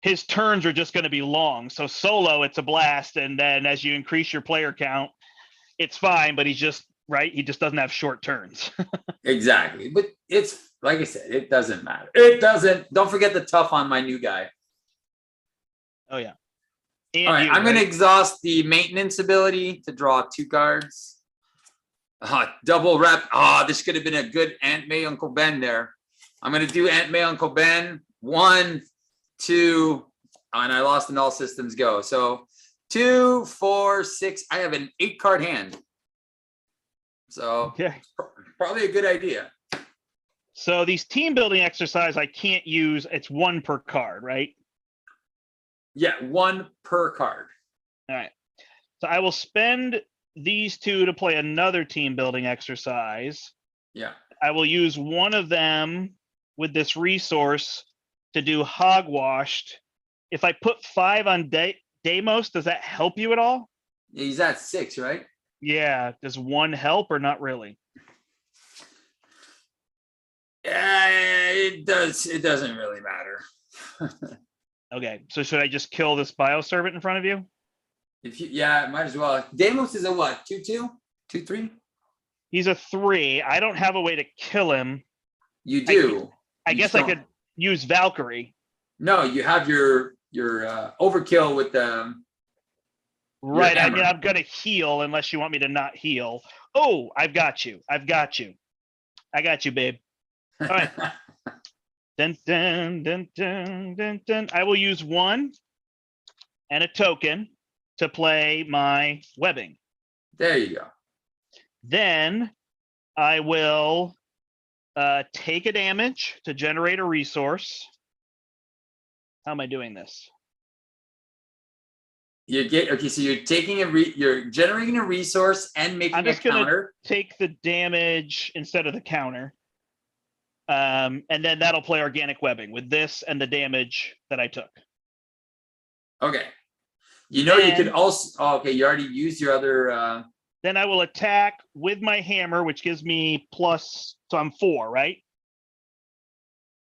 his turns are just going to be long. So solo, it's a blast. And then as you increase your player count, it's fine, but he's just right. He just doesn't have short turns. Exactly. But it's like I said, it doesn't matter. It doesn't. Don't forget the tough on my new guy. Oh, yeah. And all right. you, I'm going to exhaust the maintenance ability to draw 2 cards. Double rep. This could have been a good Aunt May, Uncle Ben there. I'm going to do Aunt May, Uncle Ben. 1, 2, and I lost in all systems go. So 2, 4, 6. I have an 8-card hand. So okay. Probably a good idea. So these team building exercise, I can't use. It's 1 per card, right? Yeah, 1 per card. All right. So I will spend these 2 to play another team building exercise. Yeah. I will use one of them with this resource to do hogwashed. If I put 5 on Deimos, does that help you at all? Yeah, he's at 6, right? Yeah. Does 1 help or not really? It does. It doesn't really matter. Okay. So should I just kill this Bioservant in front of you? Might as well. Deimos is a what? 2/2? 2/3? He's a 3. I don't have a way to kill him. You do. I guess I could use Valkyrie. No, you have your overkill with the right. I mean, I'm gonna heal unless you want me to not heal. Oh, I've got you. I got you, babe. All right. Dun, dun, dun, dun, dun, dun. I will use 1 and a token to play my webbing. There you go. Then I will take a damage to generate a resource. How am I doing this? So you're taking you're generating a resource and making a counter. Take the damage instead of the counter. And then that'll play organic webbing with this and the damage that I took. Okay. You could also, okay, you already used your other. Then I will attack with my hammer, which gives me plus, so I'm 4, right?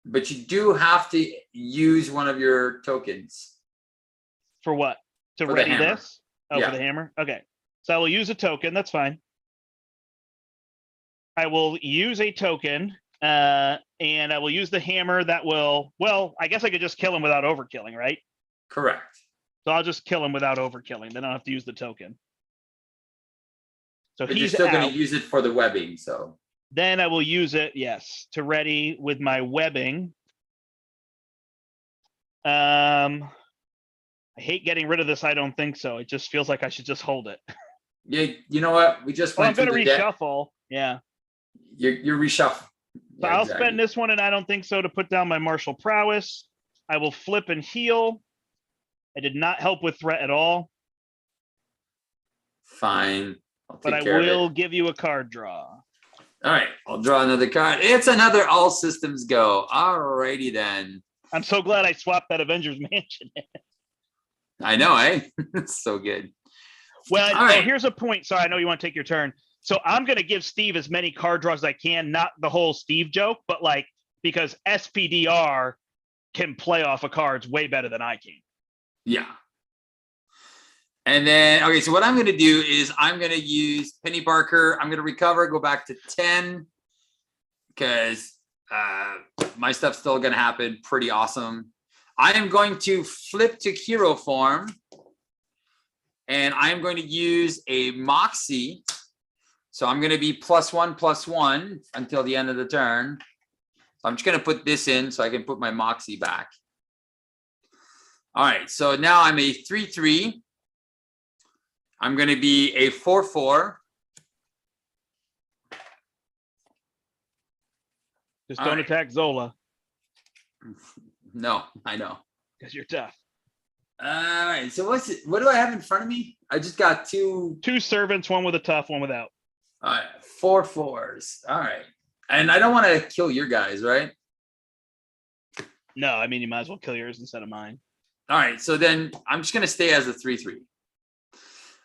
But you do have to use one of your tokens. For what? To ready this? Oh, yeah. For the hammer? Okay. So I will use a token. That's fine. I will use a token, and I will use the hammer that will, well, I guess I could just kill him without overkilling, right? Correct. So I'll just kill him without overkilling. Then I don't have to use the token. So but he's you're still going to use it for the webbing, so. Then I will use it, yes, to ready with my webbing. I hate getting rid of this. I don't think so. It just feels like I should just hold it. Yeah, you know what? We just went I'm going to reshuffle. Yeah. You're reshuffle. So I'll spend this one, and I don't think so, to put down my martial prowess. I will flip and heal. I did not help with threat at all. Fine. But I will give you a card draw. All right. I'll draw another card. It's another all systems go. All righty then. I'm so glad I swapped that Avengers Mansion. I know, eh? It's so good. Well, All right. here's a point. Sorry, I know you want to take your turn. So I'm going to give Steve as many card draws as I can, not the whole Steve joke, but like because SPDR can play off of cards way better than I can. Yeah. And then, okay, so what I'm going to do is I'm going to use Penny Barker. I'm going to recover, go back to 10 because my stuff's still going to happen. Pretty awesome. I am going to flip to hero form. And I'm going to use a Moxie. So I'm going to be +1/+1 until the end of the turn. So I'm just going to put this in so I can put my Moxie back. All right, so now I'm a 3/3. I'm going to be a 4/4. Just don't attack Zola. No, I know. Because you're tough. All right, so what do I have in front of me? I just got two servants, one with a tough, one without. All right, 4 4s. All right. And I don't want to kill your guys, right? No, I mean, you might as well kill yours instead of mine. All right, so then I'm just going to stay as a 3/3.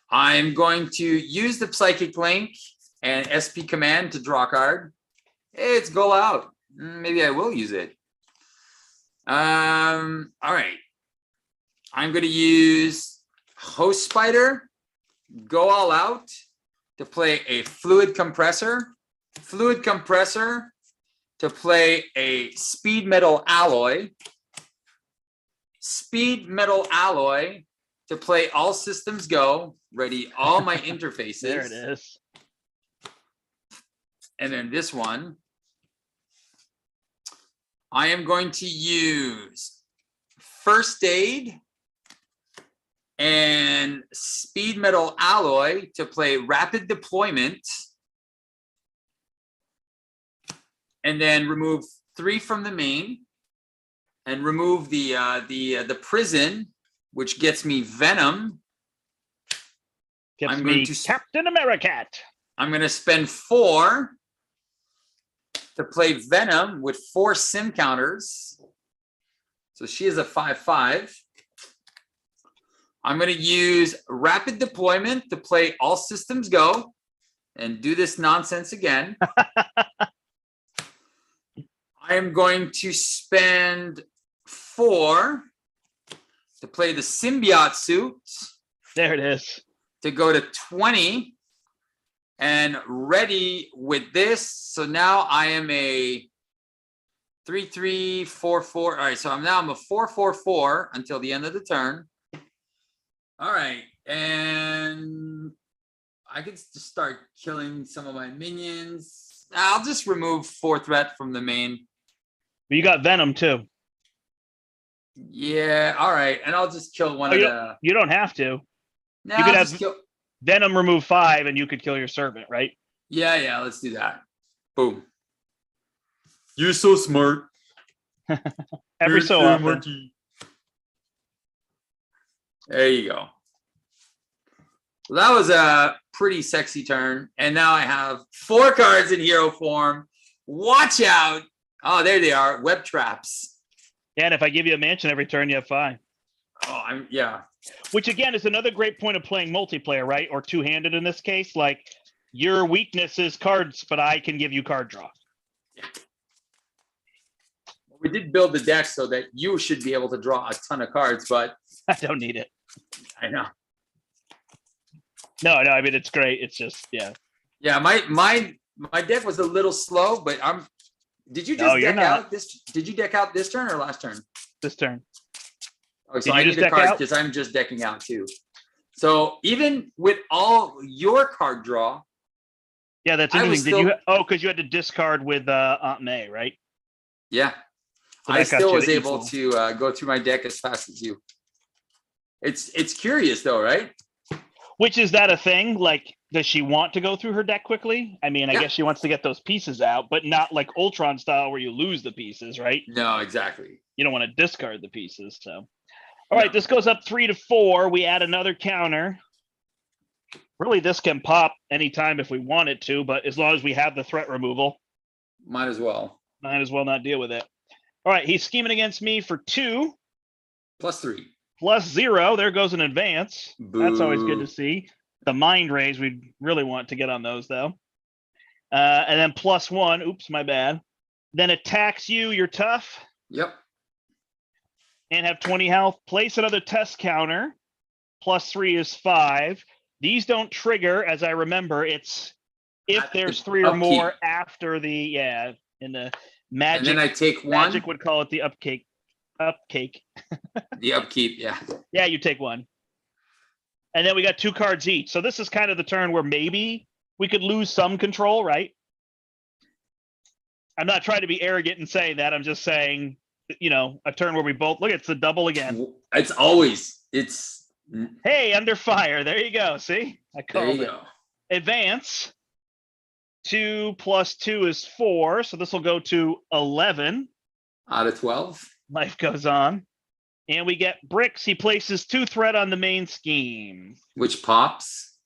I'm going to use the Psychic Link and SP Command to draw a card. Hey, it's Go Out. Maybe I will use it. All right. I'm going to use Host Spider, Go All Out to play a Fluid Compressor. Fluid Compressor to play a Speed Metal Alloy. Speed Metal Alloy to play All Systems Go. Ready all my interfaces. There it is. And then this one, I am going to use First Aid and Speed Metal Alloy to play Rapid Deployment. And then remove 3 from the main and remove the prison, which gets me Venom. Gets me Captain America. I'm going to spend 4 to play Venom with 4 sim counters. So she is a 5/5. I'm going to use Rapid Deployment to play All Systems Go and do this nonsense again. I am going to spend 4 to play the Symbiote Suit. There it is. To go to 20 and ready with this. So now I am a 3/3, 4/4. All right, so I'm a 4/4/4 until the end of the turn. All right, and I can just start killing some of my minions. I'll just remove 4 threat from the main. But you got Venom too. Yeah, all right, and I'll just kill one of the. You don't have to. No, you could I'll have just kill. Venom remove 5, and you could kill your servant, right? Yeah, let's do that. Boom. You're so smart. Every so often. There you go. Well, that was a pretty sexy turn. And now I have 4 cards in hero form. Watch out. Oh, there they are. Web traps. Yeah, and if I give you a mansion every turn, you have 5. Oh, yeah. Which again is another great point of playing multiplayer, right? Or two-handed in this case. Like your weakness is cards, but I can give you card draw. Yeah. We did build the deck so that you should be able to draw a ton of cards, but I don't need it. I know. No, I mean it's great. It's just Yeah, my deck was a little slow, but did you just deck out this? Did you deck out this turn or last turn? This turn. Okay, so I need a card because I'm just decking out too. So even with all your card draw. Yeah, that's interesting. Because you had to discard with Aunt May, right? Yeah. So I still was able to go through my deck as fast as you. It's curious though, right? Which is that a thing? Like, does she want to go through her deck quickly? I mean, I guess she wants to get those pieces out, but not like Ultron style where you lose the pieces, right? No, exactly. You don't want to discard the pieces. So, all right, this goes up 3-4. We add another counter. Really, this can pop anytime if we want it to, but as long as we have the threat removal. Might as well. Might as well not deal with it. All right, he's scheming against me for 2. +3. +0. There goes an advance. Boo. That's always good to see. The mind rays, we really want to get on those though. And then +1. Oops, my bad. Then attacks you. You're tough. Yep. And have 20 health. Place another test counter. +3 is 5. These don't trigger, as I remember. It's if there's 3 or more after the in the magic. And then I take one. Magic would call it the upcake. The upkeep, yeah. Yeah, you take one. And then we got 2 cards each. So this is kind of the turn where maybe we could lose some control, right? I'm not trying to be arrogant and saying that. I'm just saying, a turn where we both look. It's the double again. It's hey, under fire. There you go. See, I called there you it. go. Advance. 2 + 2 is 4, so this will go to 11 out of 12. Life goes on, and we get bricks. He places 2 threat on the main scheme, which pops.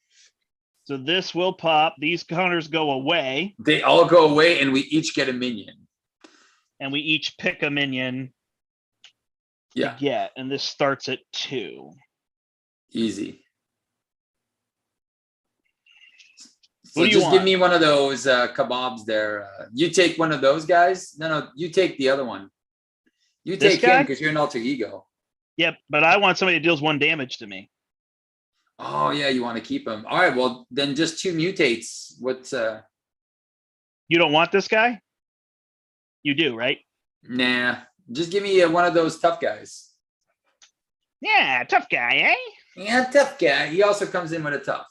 So this will pop. These counters go away. They all go away, and we each get a minion. And we each pick a minion to get, and this starts at 2. Easy. So just give me one of those kebabs there. You take one of those guys. No, you take the other one. You take him because you're an alter ego. Yep, but I want somebody that deals 1 damage to me. Oh yeah, you want to keep him. All right, well then just 2 mutates. What's You don't want this guy? You do, right? Nah, just give me one of those tough guys. Yeah, tough guy, eh? Yeah, tough guy. He also comes in with a tough.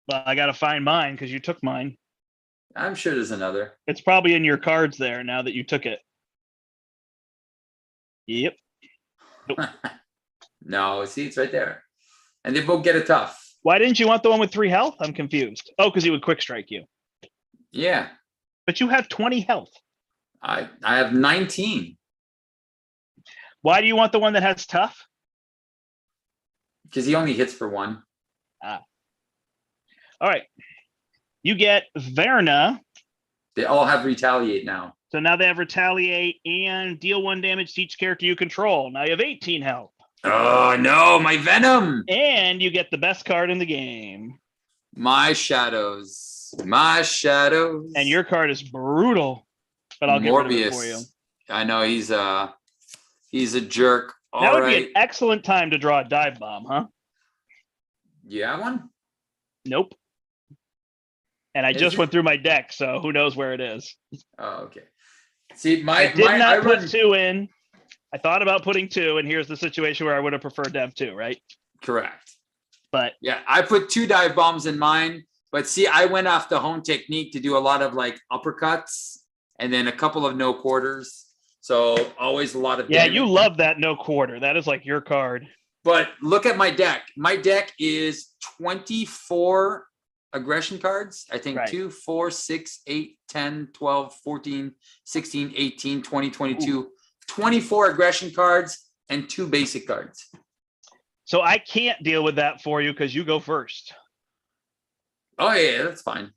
Well, I got to find mine because you took mine. I'm sure there's another. It's probably in your cards there now that you took it. Yep. Nope. No, see, it's right there. And they both get a tough. Why didn't you want the one with 3 health? I'm confused. Oh, because he would quick strike you. Yeah. But you have 20 health. I have 19. Why do you want the one that has tough? Because he only hits for 1. Ah. All right. You get Verna. They all have retaliate now. So now they have retaliate and deal 1 damage to each character you control. Now you have 18 health. Oh no, my Venom. And you get the best card in the game. My shadows. My shadows. And your card is brutal. But I'll get rid of it for you. I know he's a jerk. That would be an excellent time to draw a dive bomb, huh? You have one? Nope. And I just went through my deck, so who knows where it is. Oh, okay. See, I did not put 2 in. I thought about putting 2, and here's the situation where I would have preferred to have 2, right? Correct. But yeah, I put 2 dive bombs in mine. But see, I went off the home technique to do a lot of like uppercuts and then a couple of no quarters. So always a lot of damage. You love that no quarter. That is like your card. But look at my deck. My deck is 24 aggression cards. I think 2, 4, 6, 8, 10, 12, 14, 16, 18, 20, 22. Ooh. 24 aggression cards and 2 basic cards. So I can't deal with that for you because you go first. Oh, yeah, that's fine.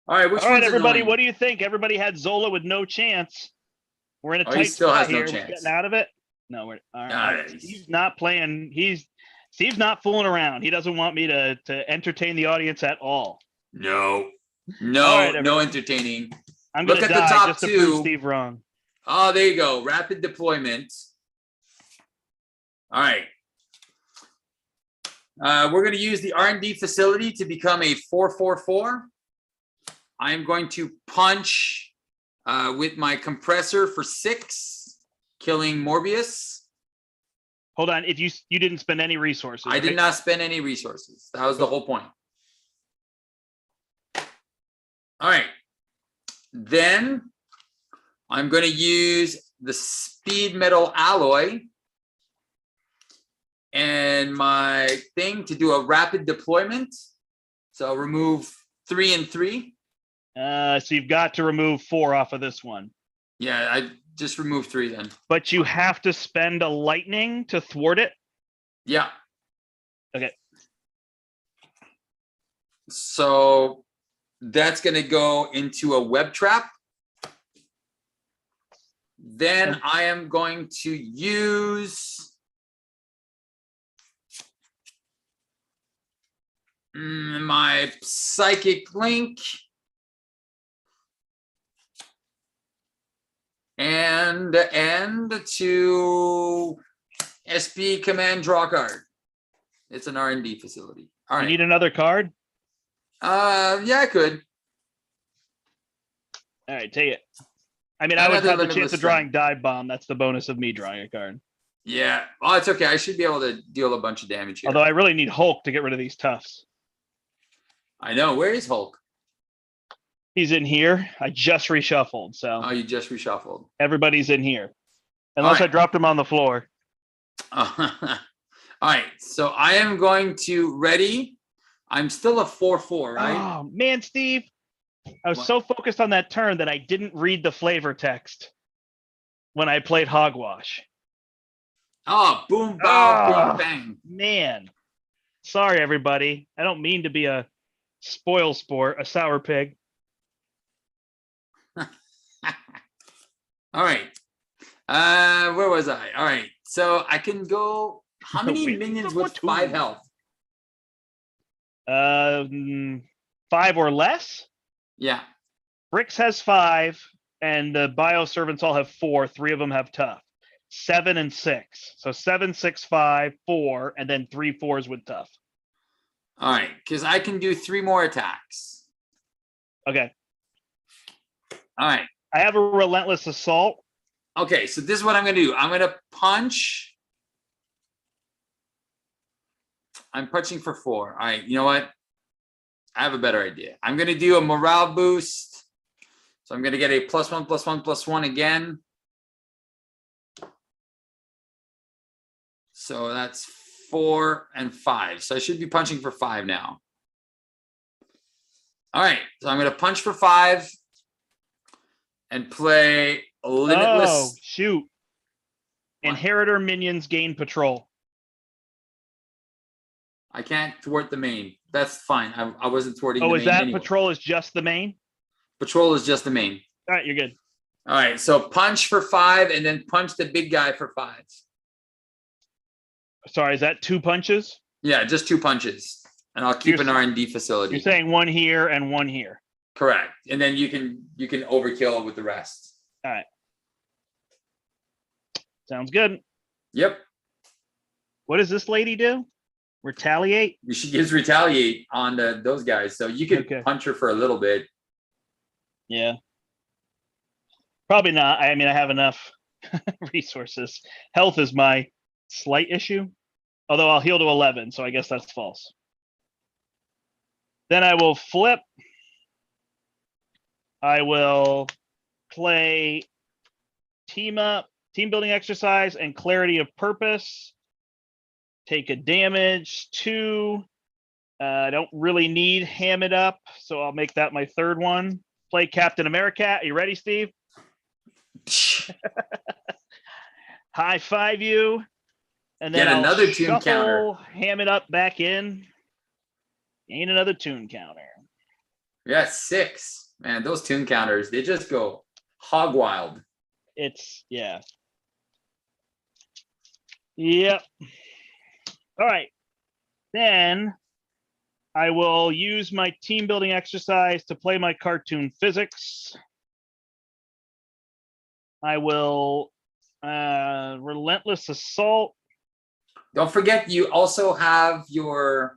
All right, all right, everybody, what do you think? Everybody had Zola with no chance. We're in a tight spot here. We're getting out of it. No, we're all right. He's not playing. Steve's not fooling around. He doesn't want me to entertain the audience at all. No, right, no entertaining. I'm going to die the top just 2. To prove Steve wrong. Oh, there you go. Rapid deployment. All right. We're going to use the R&D facility to become a 4/4/4. I am going to punch with my compressor for 6, killing Morbius. Hold on. If you didn't spend any resources. I did not spend any resources. That was the whole point. All right. Then I'm going to use the speed metal alloy and my thing to do a rapid deployment. So I'll remove 3 and 3. So you've got to remove 4 off of this one. Yeah, I just removed 3 then. But you have to spend a lightning to thwart it? Yeah. Okay. So that's going to go into a web trap. Then I am going to use My psychic link. And to SP command draw card. It's an R&D facility. All right. You need another card? Yeah, I could. All right, take it. I mean, I would Another have the limitless chance of drawing dive bomb. That's the bonus of me drawing a card. Yeah. Oh, it's okay. I should be able to deal a bunch of damage here. Although I really need Hulk to get rid of these toughs. I know. Where is Hulk? He's in here. I just reshuffled, so Oh, you just reshuffled. everybody's in here. Unless I dropped him on the floor. All right. So I am going to ready. I'm still a 4/4, right? Oh, man, Steve. I was so focused on that turn that I didn't read the flavor text when I played Hogwash. Oh, boom, bow, bing, bang. Man. Sorry, everybody. I don't mean to be a spoil sport, a sour pig. All right. Where was I? All right. So I can go. How many minions with 5 health? 5 or less? Yeah. Bricks has 5, and the bio servants all have 4. 3 of them have tough. 7 and 6. So 7, 6, 5, 4, and then 3 4s with tough. All right, because I can do 3 more attacks. Okay. All right. I have a relentless assault. Okay, so this is what I'm going to do. I'm going to punch. I'm punching for 4. All right, you know what? I have a better idea. I'm going to do a morale boost. So I'm going to get a +1/+1/+1 again. So that's 4 and 5. So I should be punching for 5 now. All right, so I'm going to punch for 5 and play limitless. Oh, shoot. Inheritor minions gain patrol. I can't thwart the main. That's fine. I wasn't thwarting the main. Oh, is that anyway. patrol is just the main? Patrol is just the main. All right, you're good. All right, so punch for 5 and then punch the big guy for 5. Sorry, is that 2 punches? Yeah, just 2 punches. And I'll keep an R&D facility. You're saying 1 here and 1 here. Correct. And then you can overkill with the rest. All right. Sounds good. Yep. What does this lady do? Retaliate? She gives retaliate on those guys. So you could punch her for a little bit. Yeah. Probably not. I mean, I have enough resources. Health is my slight issue. Although I'll heal to 11, so I guess that's false. Then I will flip. I will play team up, team building exercise, and clarity of purpose. Take a damage 2. I don't really need ham it up, so I'll make that my 3rd one. Play Captain America. Are you ready, Steve? High 5 you. And then get another I'll tune counter. Ham it up back in. Ain't another tune counter. Yeah, 6. Man, those tune counters, they just go hog wild. It's, yeah. Yep. All right. Then I will use my team building exercise to play my cartoon physics. I will relentless assault. Don't forget, you also have your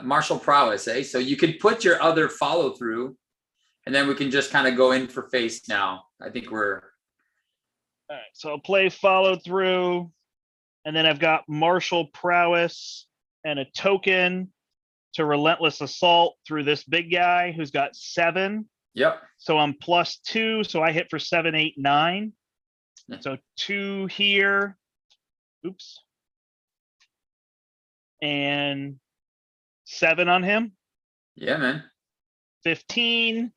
martial prowess, eh? So you could put your other follow through, and then we can just kind of go in for face now. I think we're. All right, so I'll play follow through, and then I've got martial prowess and a token to relentless assault through this big guy who's got 7. Yep. So I'm +2, so I hit for 7, 8, 9. So 2 here. Oops. And 7 on him. Yeah, man. 15.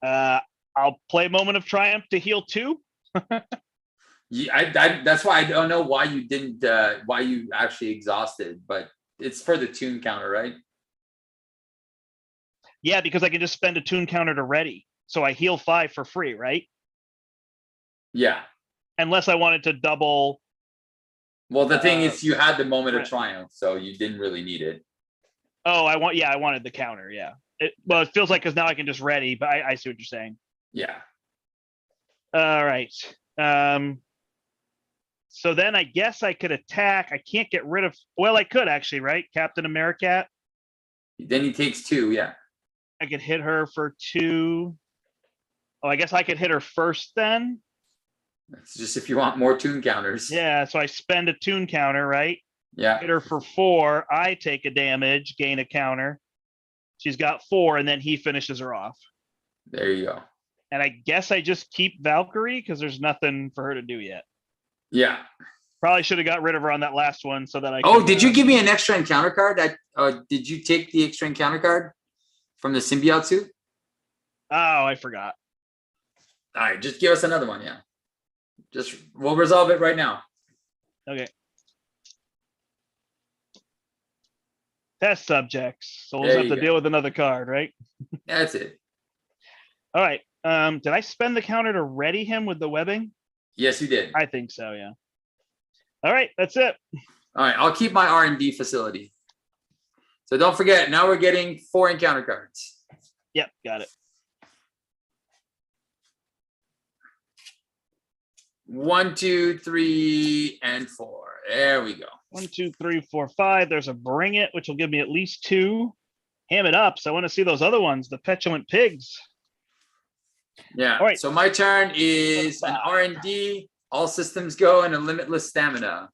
I'll play Moment of Triumph to heal 2. Yeah, that's why I don't know why you didn't, why you actually exhausted, but it's for the tune counter, right? Yeah, because I can just spend a tune counter to ready. So I heal 5 for free, right? Yeah. Unless I wanted to double. Well, the thing is, you had the Moment of Triumph, so you didn't really need it. Oh, I wanted the counter. Yeah. Well, it feels like because now I can just ready, but I see what you're saying. Yeah. All right. So then I guess I could attack. I can't get rid of. Well, I could actually, right? Captain America. Then he takes 2. Yeah. I could hit her for 2. Oh, I guess I could hit her first then. That's just if you want more tune counters. Yeah. So I spend a tune counter, right? Yeah. Hit her for 4. I take a damage, gain a counter. She's got 4, and then he finishes her off. There you go. And I guess I just keep Valkyrie because there's nothing for her to do yet. Yeah. Probably should have got rid of her on that last one so that I. Oh, did you give me an extra encounter card? Did you take the extra encounter card from the symbiote suit? Oh, I forgot. All right, just give us another one. Yeah. We'll resolve it right now. Okay. Test subjects. So we'll There have you to go. deal with another card, right? That's it. All right. Did I spend the counter to ready him with the webbing? Yes, you did. I think so, yeah. All right, that's it. All right, I'll keep my R&D facility. So don't forget, now we're getting 4 encounter cards. Yep, got it. 1, 2, 3, and 4. There we go. 1, 2, 3, 4, 5. There's a bring it, which will give me at least 2. Ham it up. So I want to see those other ones, the petulant pigs. Yeah. All right. So my turn is an R&D, all systems go, and a limitless stamina.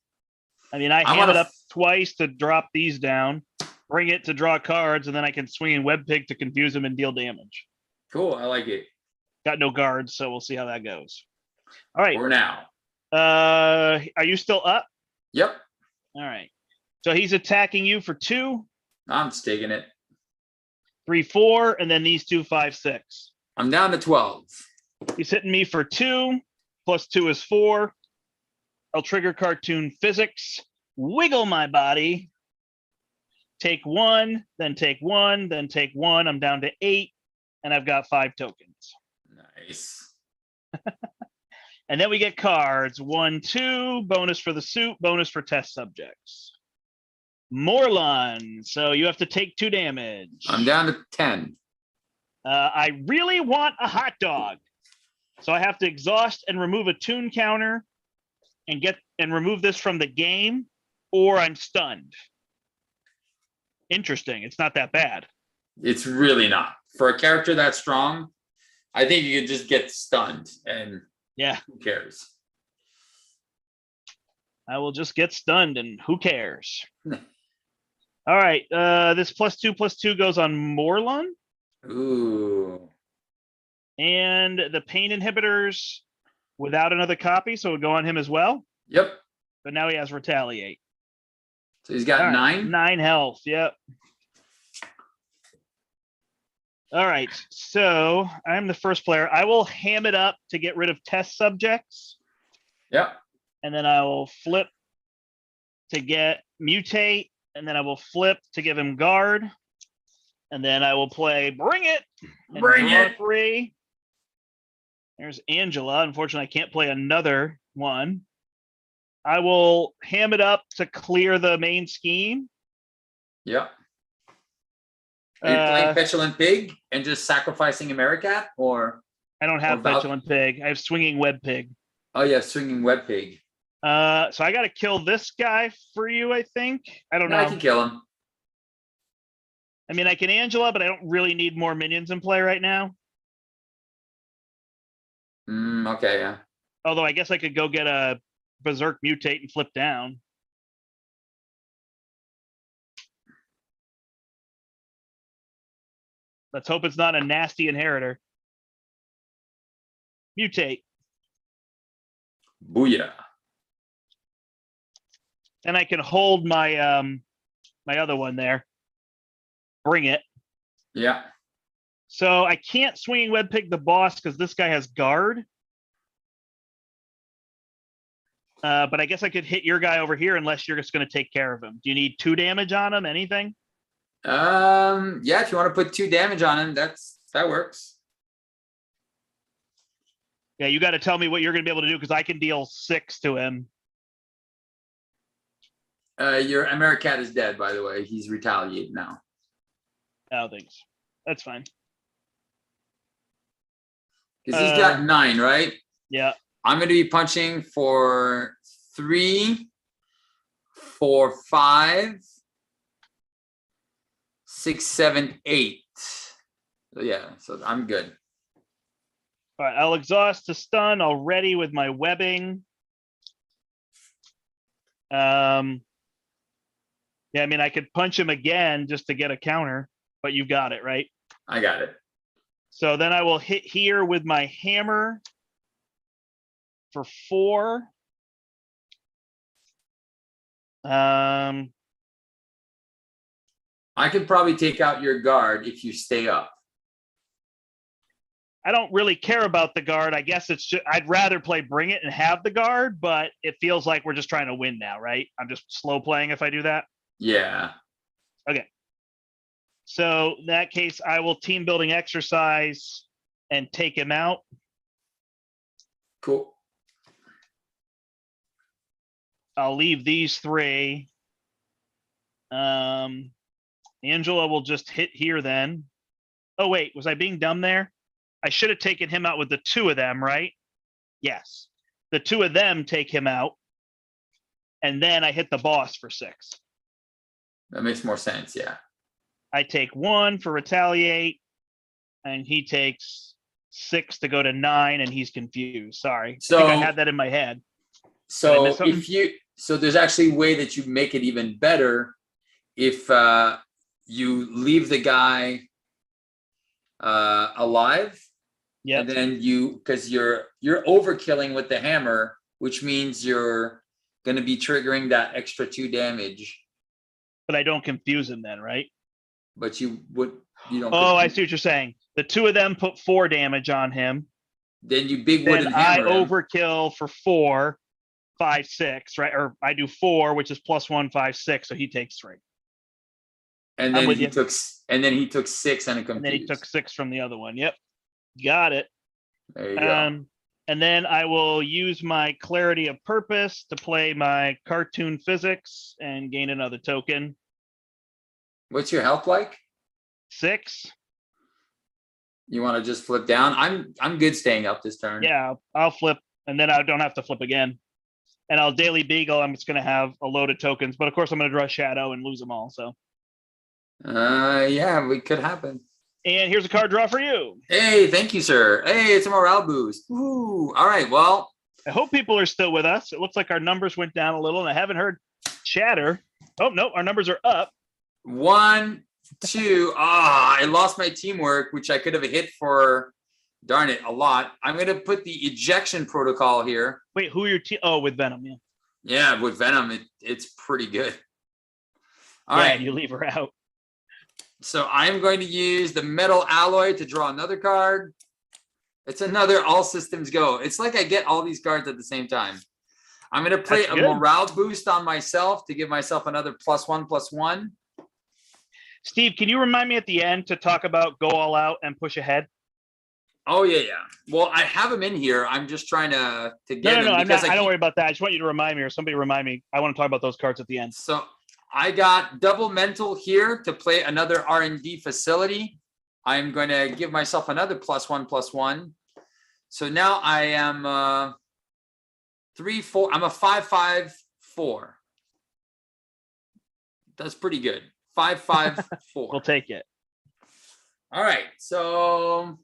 I mean, I ham it up twice to drop these down, bring it to draw cards, and then I can swing in web pig to confuse them and deal damage. Cool. I like it. Got no guards, so we'll see how that goes. All right. For now. Are you still up? Yep. All right. So he's attacking you for 2. I'm staking it. 3, 4, and then these 2, 5, 6. I'm down to 12. He's hitting me for 2. Plus 2 is 4. I'll trigger cartoon physics. Wiggle my body. Take 1, then take 1, then take 1. I'm down to 8, and I've got 5 tokens. Nice. And then we get cards. 1, 2, bonus for the suit, bonus for test subjects. Morlun. So you have to take 2 damage. I'm down to 10. I really want a hot dog. So I have to exhaust and remove a tune counter and remove this from the game, or I'm stunned. Interesting. It's not that bad. It's really not. For a character that strong, I think you could just get stunned, and yeah, who cares? I will just get stunned, and who cares? All right. This +2/+2 goes on Morlun. Ooh. And the pain inhibitors without another copy, so it would go on him as well. Yep. But now he has retaliate. So he's got 9? 9 health. Yep. All right. So I'm the first player. I will ham it up to get rid of test subjects. Yep. And then I will flip to get mutate. And then I will flip to give him guard. And then I will play bring it. Bring it. 3. There's Angela. Unfortunately, I can't play another one. I will ham it up to clear the main scheme. Yep. Are you playing Petulant Pig and just sacrificing Americat, or? I don't have Petulant Pig. I have Swinging Web Pig. Oh, yeah, Swinging Web Pig. So I got to kill this guy for you, I think. I don't know. I can kill him. I mean, I can Angela, but I don't really need more minions in play right now. Okay, yeah. Although I guess I could go get a Berserk Mutate and flip down. Let's hope it's not a nasty inheritor. Mutate. Booyah. And I can hold my my other one there. Bring it. Yeah. So I can't Swinging Web Pig the boss because this guy has guard. But I guess I could hit your guy over here unless you're just going to take care of him. Do you need 2 damage on him? Anything? Yeah, if you want to put 2 damage on him, that works. Yeah, you got to tell me what you're going to be able to do because I can deal 6 to him. Your Americat is dead, by the way. He's retaliated now. Oh, thanks. That's fine. Because he's got 9, right? Yeah. I'm going to be punching for 3, 4, 5, 6, 7, 8. So yeah, so I'm good. All right, I'll exhaust to stun already with my webbing. Yeah, I mean, I could punch him again just to get a counter, but you got it, right? I got it. So then I will hit here with my hammer for 4. I could probably take out your guard if you stay up. I don't really care about the guard. I guess it's just, I'd rather play Bring It and have the guard, but it feels like we're just trying to win now, right? I'm just slow playing if I do that. Yeah. Okay. So in that case, I will team building exercise and take him out. Cool. I'll leave these 3. Angela will just hit here then. Oh, wait, was I being dumb there? I should have taken him out with the 2 of them, right? Yes. The 2 of them take him out. And then I hit the boss for 6. That makes more sense. Yeah. I take 1 for retaliate, and he takes 6 to go to 9, and he's confused. Sorry. So I think I had that in my head. So so there's actually a way that you make it even better if you leave the guy alive. Yeah. And then because you're overkilling with the hammer, which means you're going to be triggering that extra 2 damage. But I don't confuse him then, right? But you don't. Oh, I see what you're saying. The 2 of them put 4 damage on him. Then you big wooden Then I hammer him. overkill for 4, 5, 6, right? Or I do 4, which is +1, 5, 6. So he takes 3. And then he took 6 and a confused. And then he took 6 from the other one. Yep. Got it. There you go. And then I will use my clarity of purpose to play my cartoon physics and gain another token. What's your health like? 6. You want to just flip down? I'm good staying up this turn. Yeah, I'll flip, and then I don't have to flip again. And I'll daily beagle. I'm just going to have a load of tokens, but of course I'm going to draw shadow and lose them all. So. Yeah, it could happen. And here's a card draw for you. Hey, thank you, sir. Hey, it's a morale boost. Ooh, all right. Well, I hope people are still with us. It looks like our numbers went down a little, and I haven't heard chatter. Oh no, our numbers are up. 1, 2. I lost my teamwork, which I could have hit for, darn it, a lot. I'm going to put the ejection protocol here. Wait, who are your team? Oh, with Venom, yeah. Yeah, with Venom, it's pretty good. All right. You leave her out. So I'm going to use the metal alloy to draw another card. It's another all systems go. It's like I get all these cards at the same time. I'm going to play a morale boost on myself to give myself another +1/+1. Steve, can you remind me at the end to talk about go all out and push ahead? Oh, yeah. Well, I have them in here. I'm just trying to get them. No, I'm not. I don't worry about that. I just want you to remind me, or somebody remind me. I want to talk about those cards at the end. So I got double mental here to play another R&D facility. I'm going to give myself another +1/+1. So now I am 3, 4. I'm a 5, 5, 4. That's pretty good. 5, 5, 4. We'll take it. All right. So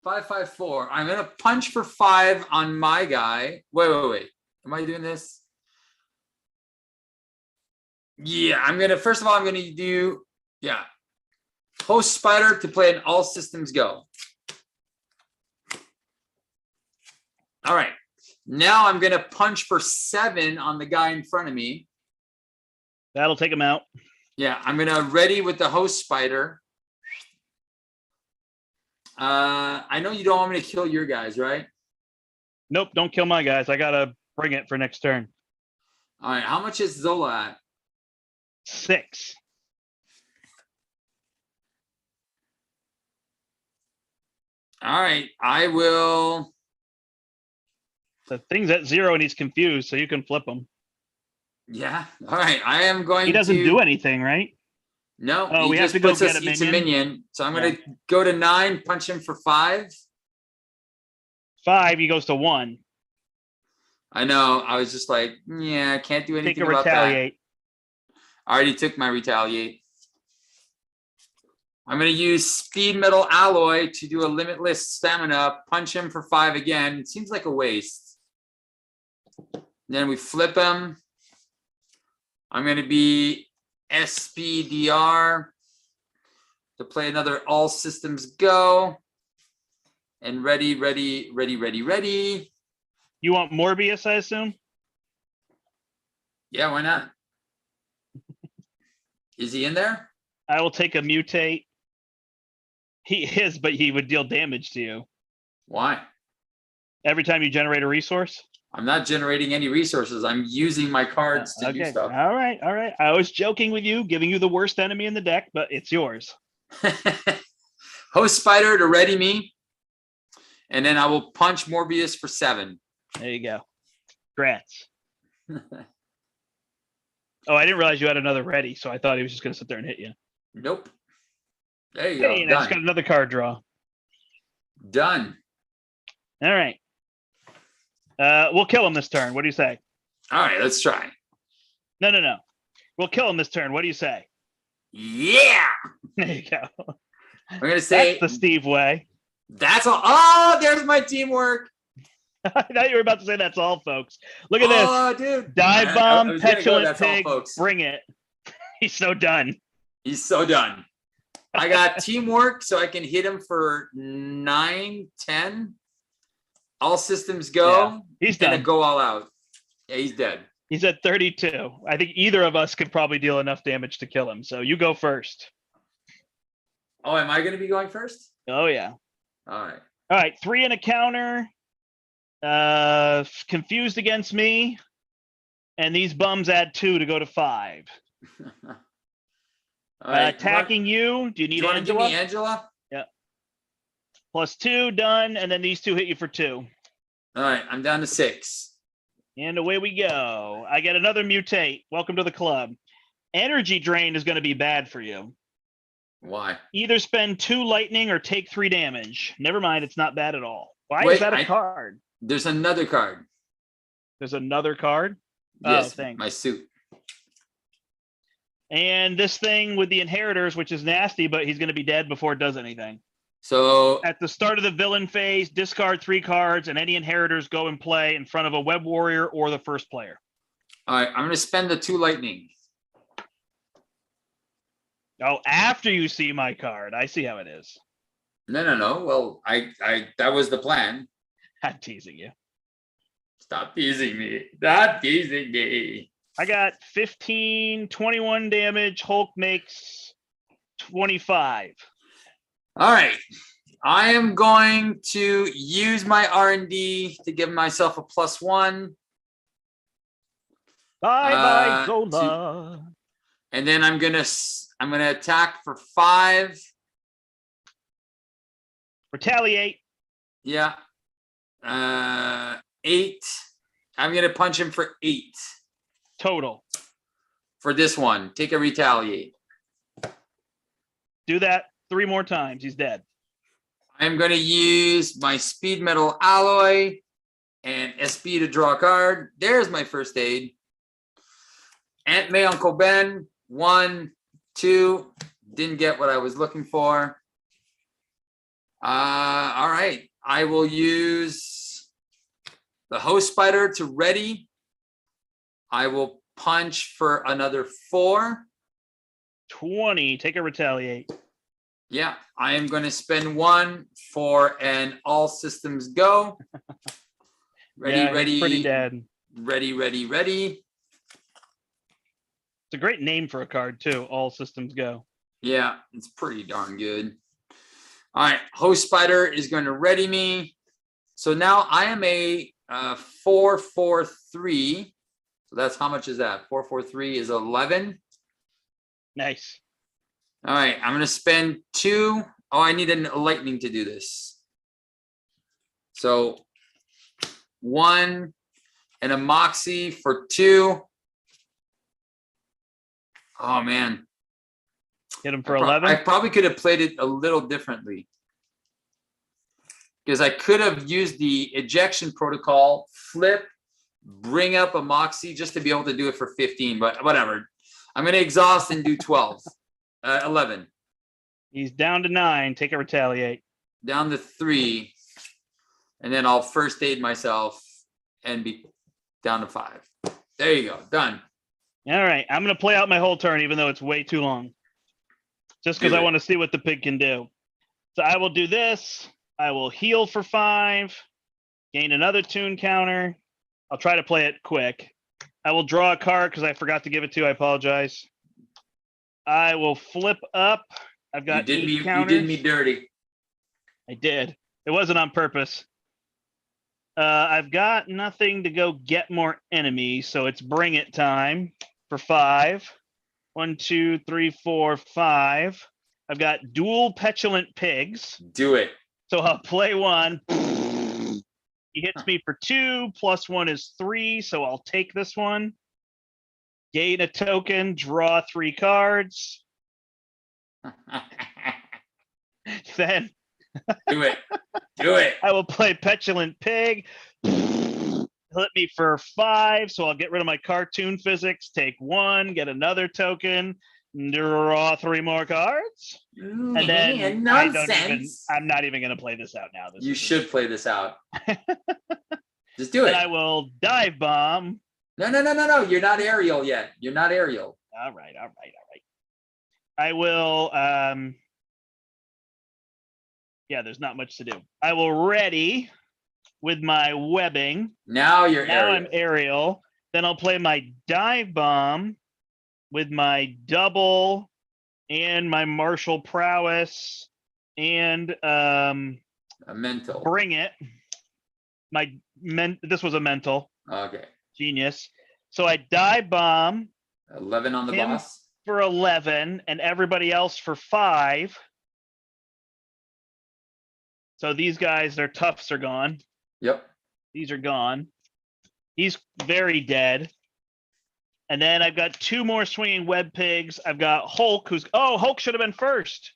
5, 5, 4. I'm going to punch for 5 on my guy. Wait. Am I doing this? Yeah, first of all, I'm going to do, Host Spider to play an all systems go. All right. Now I'm going to punch for 7 on the guy in front of me. That'll take him out. Yeah, I'm going to ready with the Host Spider. I know you don't want me to kill your guys, right? Nope, don't kill my guys. I got to bring it for next turn. All right, how much is Zola at? 6. All right, I will. The thing's at 0 and he's confused, so you can flip him. Yeah. All right, I am going to. He doesn't do anything, right? No, Oh, he we have just to go puts get us a each a minion? minion. So I'm gonna go to 9, punch him for 5. 5, he goes to 1. I know. I was just like, yeah, I can't do Take anything a about that. retaliate. I already took my retaliate. I'm gonna use speed metal alloy to do a limitless stamina, punch him for 5 again. It seems like a waste. Then we flip him. I'm gonna be SPDR to play another all systems go. And ready. You want Morbius, I assume? Yeah, why not? Is he in there? I will take a mutate. He is, but he would deal damage to you Why? every time you generate a resource. I'm not generating any resources. I'm using my cards to do stuff. All right. I was joking with you, giving you the worst enemy in the deck, but it's yours. Host Spider to ready me. And then I will punch Morbius for 7. There you go. Grats. Oh, I didn't realize you had another ready, so I thought he was just going to sit there and hit you. Nope. There you Hey, go. and I just got another card draw. Done. All right. We'll kill him this turn. What do you say? All right, let's try. No. We'll kill him this turn. What do you say? Yeah. There you go. I'm going to say That's the Steve way. that's all. Oh, there's my teamwork. I thought you were about to say that's all, folks. Look at this. Oh, dude. Dive bomb, I was gonna go, petulant that's all, pig, folks. bring it. He's so done. He's so done. I got teamwork, so I can hit him for 9, 10. All systems go. Yeah, he's gonna done. go all out. Yeah, he's dead. He's at 32. I think either of us could probably deal enough damage to kill him. So you go first. Oh, am I gonna be going first? Oh yeah. All right. All right. 3 and a counter. Confused against me. And these bums add 2 to go to 5. All right. Attacking you. Do you need Do you want to give Angela? me Angela? Yeah. +2, done. And then these 2 hit you for 2. All right, I'm down to 6. And away we go. I get another mutate. Welcome to the club. Energy drain is going to be bad for you. Why? Either spend 2 lightning or take 3 damage. Never mind, it's not bad at all. Why Wait, is that a card? There's another card. There's another card? Yes, oh, thanks. my suit. And this thing with the Inheritors, which is nasty, but he's going to be dead before it does anything. So At the start of the villain phase, discard 3 cards, and any Inheritors go and play in front of a web warrior or the first player. all right, I'm gonna spend the 2 lightning. Oh, after you see my card. I see how it is. No. Well, I that was the plan. I'm teasing you. Stop teasing me. Stop teasing me. I got 15, 21 damage. Hulk makes 25. All right. I am going to use my R&D to give myself a +1. Bye, Zola. And then I'm gonna attack for 5. Retaliate. Yeah. 8. I'm gonna punch him for 8 Total. for this one. Take a retaliate. Do that 3 more times. He's dead. I'm gonna use my speed metal alloy and SB to draw a card. There's my first aid. Aunt May, Uncle Ben. 1, 2. Didn't get what I was looking for. All right. I will use the host spider to ready. I will punch for another 4. 20. Take a retaliate. Yeah, I am going to spend 1 for an all systems go. Ready, Yeah, ready, he's pretty dead. ready. It's a great name for a card, too. All systems go. Yeah, it's pretty darn good. All right, host spider is going to ready me. So now I am a 4/4/3. So that's how much is that? 4/4/3 is 11. Nice. All right, I'm going to spend 2. Oh, I need a lightning to do this. So 1 and a moxie for 2. Oh man. Hit him for 11. I probably could have played it a little differently. Because I could have used the ejection protocol, flip, bring up a Moxie just to be able to do it for 15, but whatever. I'm going to exhaust and do 12. 11. He's down to 9. Take a retaliate. Down to 3. And then I'll first aid myself and be down to 5. There you go. Done. All right. I'm going to play out my whole turn, even though it's way too long. Just because I want to see what the pig can do. So I will do this. I will heal for 5. Gain another tune counter. I'll try to play it quick. I will draw a card because I forgot to give it to you. I apologize. I will flip up. I've got 8 counters. You did me dirty. I did. It wasn't on purpose. I've got nothing to go get more enemies, so it's bring it time for 5. 1, 2, 3, 4, 5. I've got dual petulant pigs. Do it. So I'll play 1. He hits me for 2. +1 is 3, so I'll take this one. Gain a token, draw 3 cards. Then do it. Do it. I will play Petulant Pig. Hit me for 5, so I'll get rid of my cartoon physics. Take 1, get another token, draw 3 more cards, and then I'm not even going to play this out now. You should play this out. Just do it. And I will dive bomb. No. You're not aerial yet. You're not aerial. All right. I will. Yeah, there's not much to do. I will ready with my webbing. Now I'm aerial. Then I'll play my dive bomb with my double and my martial prowess and a mental. Bring it. This was a mental. Okay. Genius. So I dive bomb. 11 on the boss. For 11 and everybody else for 5. So these guys, their toughs are gone. Yep. These are gone. He's very dead. And then I've got 2 more swinging web pigs. I've got Hulk, Hulk should have been first.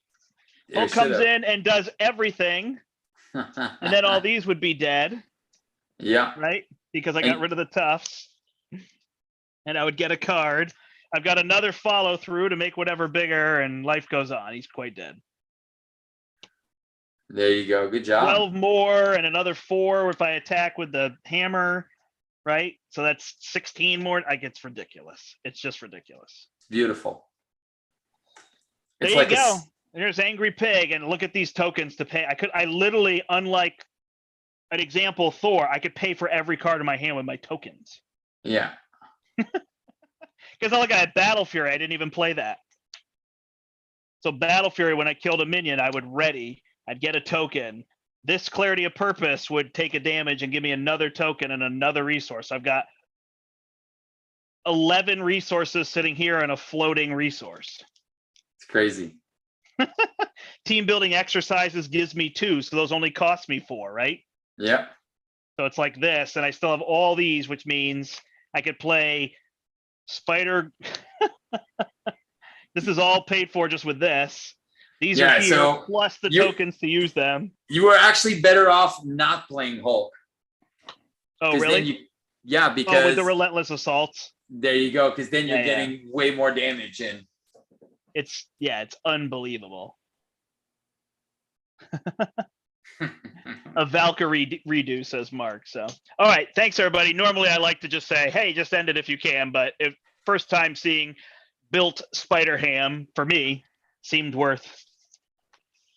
Hulk comes in and does everything. And then all these would be dead. Yeah. Right? Because I got rid of the toughs. And I would get a card. I've got another follow through to make whatever bigger, and life goes on. He's quite dead. There you go. Good job. 12 more and another 4 if I attack with the hammer, right? So that's 16 more. It's ridiculous. It's just ridiculous. Beautiful. There you go. There's Angry Pig, and look at these tokens to pay. I literally, unlike an example, Thor, I could pay for every card in my hand with my tokens. Yeah. Because I had Battle Fury. I didn't even play that. So Battle Fury, when I killed a minion, I would ready. I'd get a token. This Clarity of Purpose would take a damage and give me another token and another resource. I've got 11 resources sitting here and a floating resource. It's crazy. Team building exercises gives me 2, so those only cost me 4, right? Yeah. So it's like this, and I still have all these, which means I could play Spider. This is all paid for just with this. These are here, plus the tokens to use them. You were actually better off not playing Hulk. Oh, really? Because with the relentless assaults. There you go, because then you're getting way more damage in. It's unbelievable. A Valkyrie redo, says Mark. So, all right, thanks everybody. Normally I like to just say, hey, just end it if you can, but first time seeing built Spider Ham for me seemed worth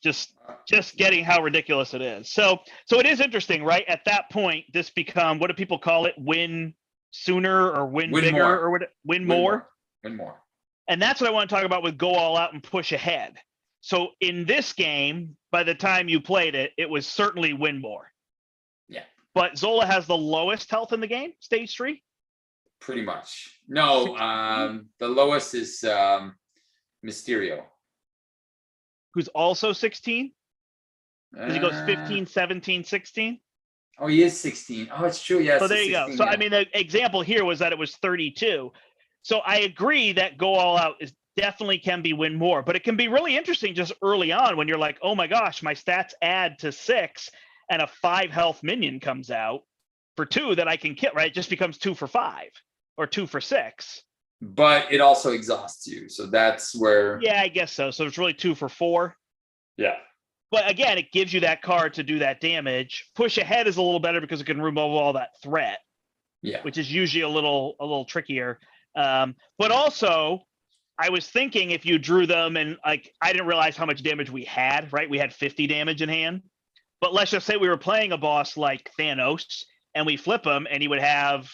just getting how ridiculous it is. So it is interesting, right? At that point, this become, what do people call it? Win sooner or win bigger more. or what? Win more. Win more. And that's what I want to talk about with go all out and push ahead. So in this game, by the time you played it, it was certainly win more. Yeah. But Zola has the lowest health in the game, stage 3. Pretty much. No, the lowest is Mysterio. Who's also 16? Because he goes 15, 17, 16. Oh, he is 16. Oh, it's true. Yes. So there you go. So, I mean, the example here was that it was 32. So I agree that go all out definitely can be win more, but it can be really interesting just early on when you're like, oh my gosh, my stats add to 6 and a 5 health minion comes out for 2 that I can kill, right? It just becomes 2 for 5 or 2 for 6. But it also exhausts you. So that's where. Yeah, I guess so. So it's really 2 for 4. Yeah. But again, it gives you that card to do that damage. Push ahead is a little better because it can remove all that threat. Yeah. Which is usually a little trickier. But also, I was thinking if you drew them and like I didn't realize how much damage we had, right? We had 50 damage in hand. But let's just say we were playing a boss like Thanos and we flip him and he would have,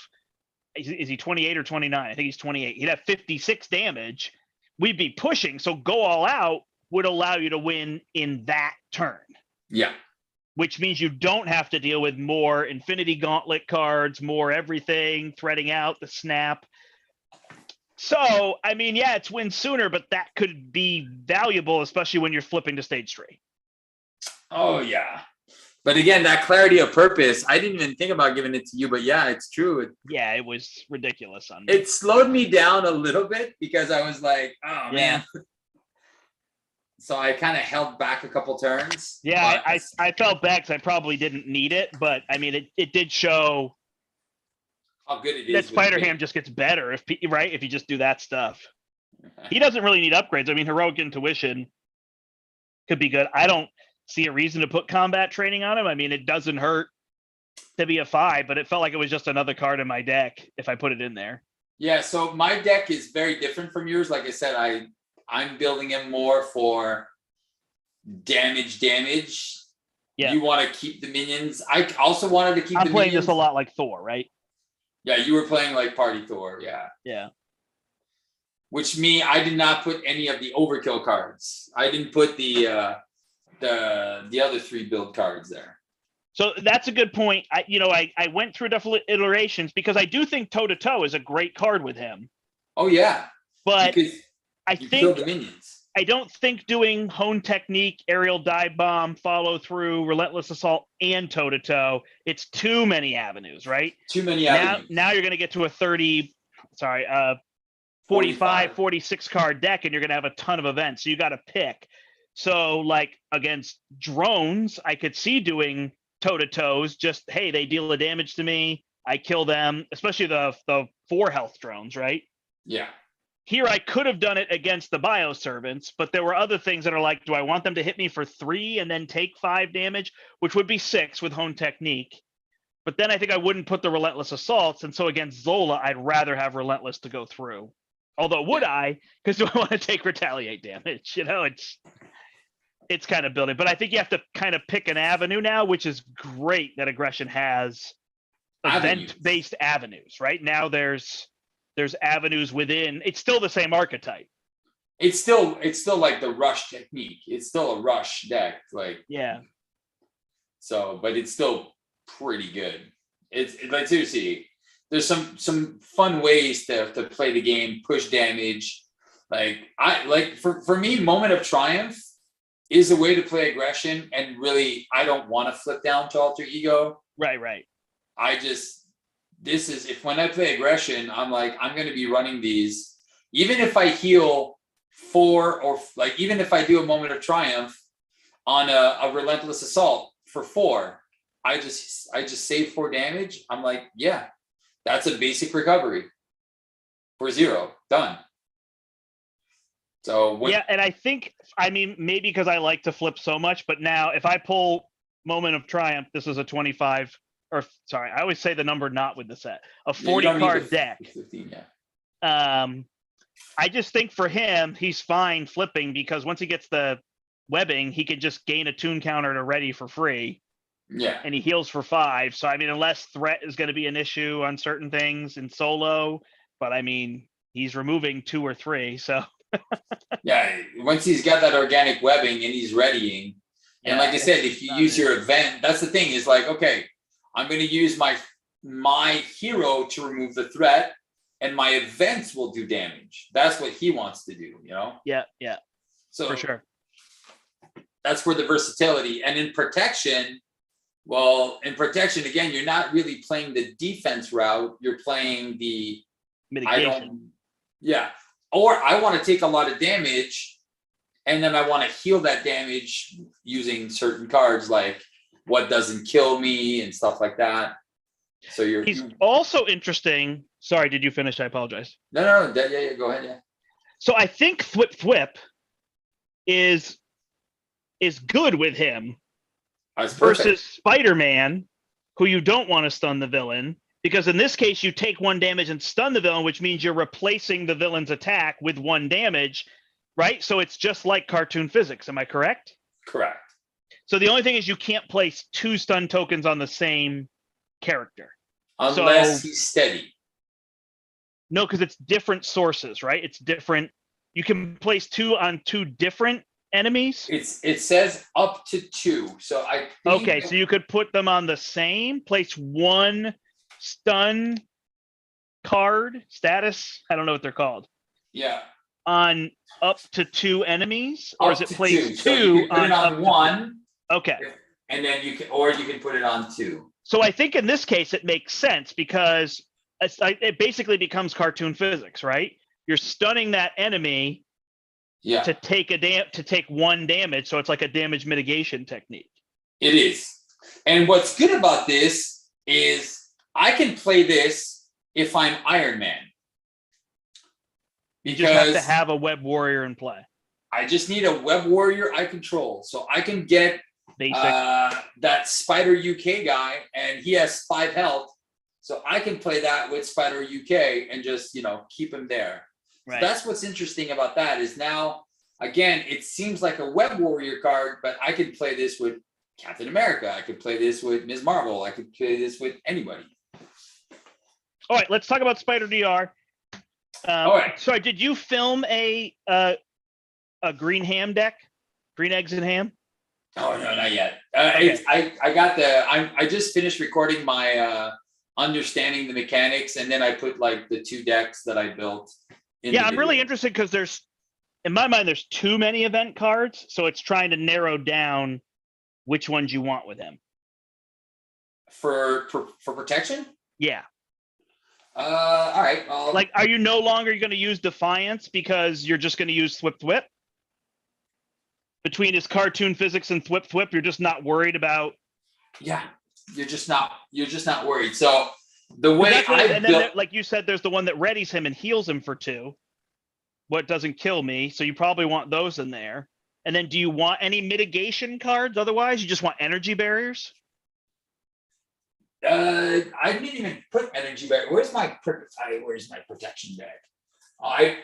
is he 28 or 29? I think he's 28. He'd have 56 damage. We'd be pushing. So go all out would allow you to win in that turn. Yeah. Which means you don't have to deal with more Infinity Gauntlet cards, more everything, threading out the snap. So, I mean, yeah, it's win sooner, but that could be valuable, especially when you're flipping to stage 3. Oh, yeah. But again, that clarity of purpose, I didn't even think about giving it to you, but yeah, it's true. Yeah, it was ridiculous on me. It slowed me down a little bit because I was like, oh, man. So I kind of held back a couple turns. Yeah, I felt bad because I probably didn't need it, but I mean, it did show how good it is. That Spider-Ham just gets better if you just do that stuff. He doesn't really need upgrades. I mean, heroic intuition could be good. I don't see a reason to put combat training on him. I mean, it doesn't hurt to be a 5, but it felt like it was just another card in my deck if I put it in there. Yeah, so my deck is very different from yours. Like I said, I'm building him more for damage. Yeah. You want to keep the minions. I also wanted to keep I'm the playing minions. This a lot like Thor, right? Yeah, you were playing like Party Thor, yeah. Yeah. Which I did not put any of the overkill cards. I didn't put the other 3 build cards there. So that's a good point. I went through different iterations because I do think toe to toe is a great card with him. Oh yeah. But because I you think kill the minions. I don't think doing hone technique, aerial dive bomb, follow through, relentless assault, and toe to toe. It's too many avenues, right? Too many avenues. Now you're going to get to a 45, 46 card deck, and you're going to have a ton of events. So you got to pick. So like against drones, I could see doing toe to toes. Just hey, they deal the damage to me. I kill them, especially the 4 health drones, right? Yeah. Here, I could have done it against the bioservants, but there were other things that are like, do I want them to hit me for 3 and then take 5 damage, which would be 6 with hone technique. But then I think I wouldn't put the relentless assaults. And so against Zola, I'd rather have relentless to go through. Although would I? Because do I want to take retaliate damage? It's kind of building. But I think you have to kind of pick an avenue now, which is great that aggression has event-based avenues, right? Now there's avenues within. It's still the same archetype. It's still like the rush technique. It's still a rush deck, like yeah. So, but it's still pretty good. It's like seriously, there's some fun ways to play the game, push damage. For me, Moment of Triumph is a way to play aggression, and really, I don't want to flip down to alter ego. Right. When I play aggression, I'm like, I'm going to be running these, even if I heal 4 or like, even if I do a Moment of Triumph on a relentless assault for 4, I just save 4 damage. I'm like, yeah, that's a basic recovery for 0 done. So and I think, maybe because I like to flip so much, but now if I pull Moment of Triumph, this is a 25. Or sorry, I always say the number not with the set. A 40 card deck. 15, yeah. I just think for him, he's fine flipping because once he gets the webbing, he can just gain a tune counter to ready for free. Yeah. And he heals for 5. So unless threat is going to be an issue on certain things in solo, but he's removing 2 or 3. So yeah, once he's got that organic webbing and he's readying, and like I said, if you use your event, that's the thing is like, okay, I'm going to use my hero to remove the threat, and my events will do damage. That's what he wants to do, Yeah. So for sure. That's where the versatility. And in protection, again, you're not really playing the defense route. You're playing the mitigation. or I want to take a lot of damage, and then I want to heal that damage using certain cards like what doesn't kill me and stuff like that. So he's also interesting. Sorry, did you finish? I apologize. No, yeah, go ahead, yeah. So I think Thwip Thwip is good with him versus Spider-Man, who you don't want to stun the villain, because in this case you take 1 damage and stun the villain, which means you're replacing the villain's attack with 1 damage, right? So it's just like cartoon physics. Am I correct? Correct. So the only thing is you can't place 2 stun tokens on the same character. Unless he's steady. No, because it's different sources, right? It's different. You can place 2 on 2 different enemies. It says up to 2. So I think okay, so you could put them on the same, place 1 stun card status. I don't know what they're called. Yeah. On up to 2 enemies, or is it place 2? So you can put it on 1. Okay. And then you can put it on 2. So I think in this case it makes sense because it basically becomes cartoon physics, right? You're stunning that enemy to take 1 damage, so it's like a damage mitigation technique. It is. And what's good about this is I can play this if I'm Iron Man. You just have to have a Web Warrior in play. I just need a Web Warrior I control. So I can get that Spider UK guy, and he has 5 health. So I can play that with Spider UK and just, keep him there. Right. So that's what's interesting about that is now, again, it seems like a Web Warrior card, but I could play this with Captain America. I could play this with Ms. Marvel. I could play this with anybody. All right, let's talk about Spider DR. All right. Sorry, did you film a green ham deck? Green eggs and ham? Oh no, not yet. Okay. I just finished recording my understanding the mechanics, and then I put like the 2 decks that I built. I'm really interested because in my mind, there's too many event cards, so it's trying to narrow down which ones you want with him. For protection? Yeah. All right. Like, are you no longer going to use Defiance because you're just going to use Thwip Thwip? Between his cartoon physics and Thwip Thwip, you're just not worried about. Yeah, you're just not worried. So the way like you said, there's the one that readies him and heals him for 2. What doesn't kill me? So you probably want those in there. And then, do you want any mitigation cards? Otherwise, you just want energy barriers. I didn't even put energy barrier. Where's my protection bag? I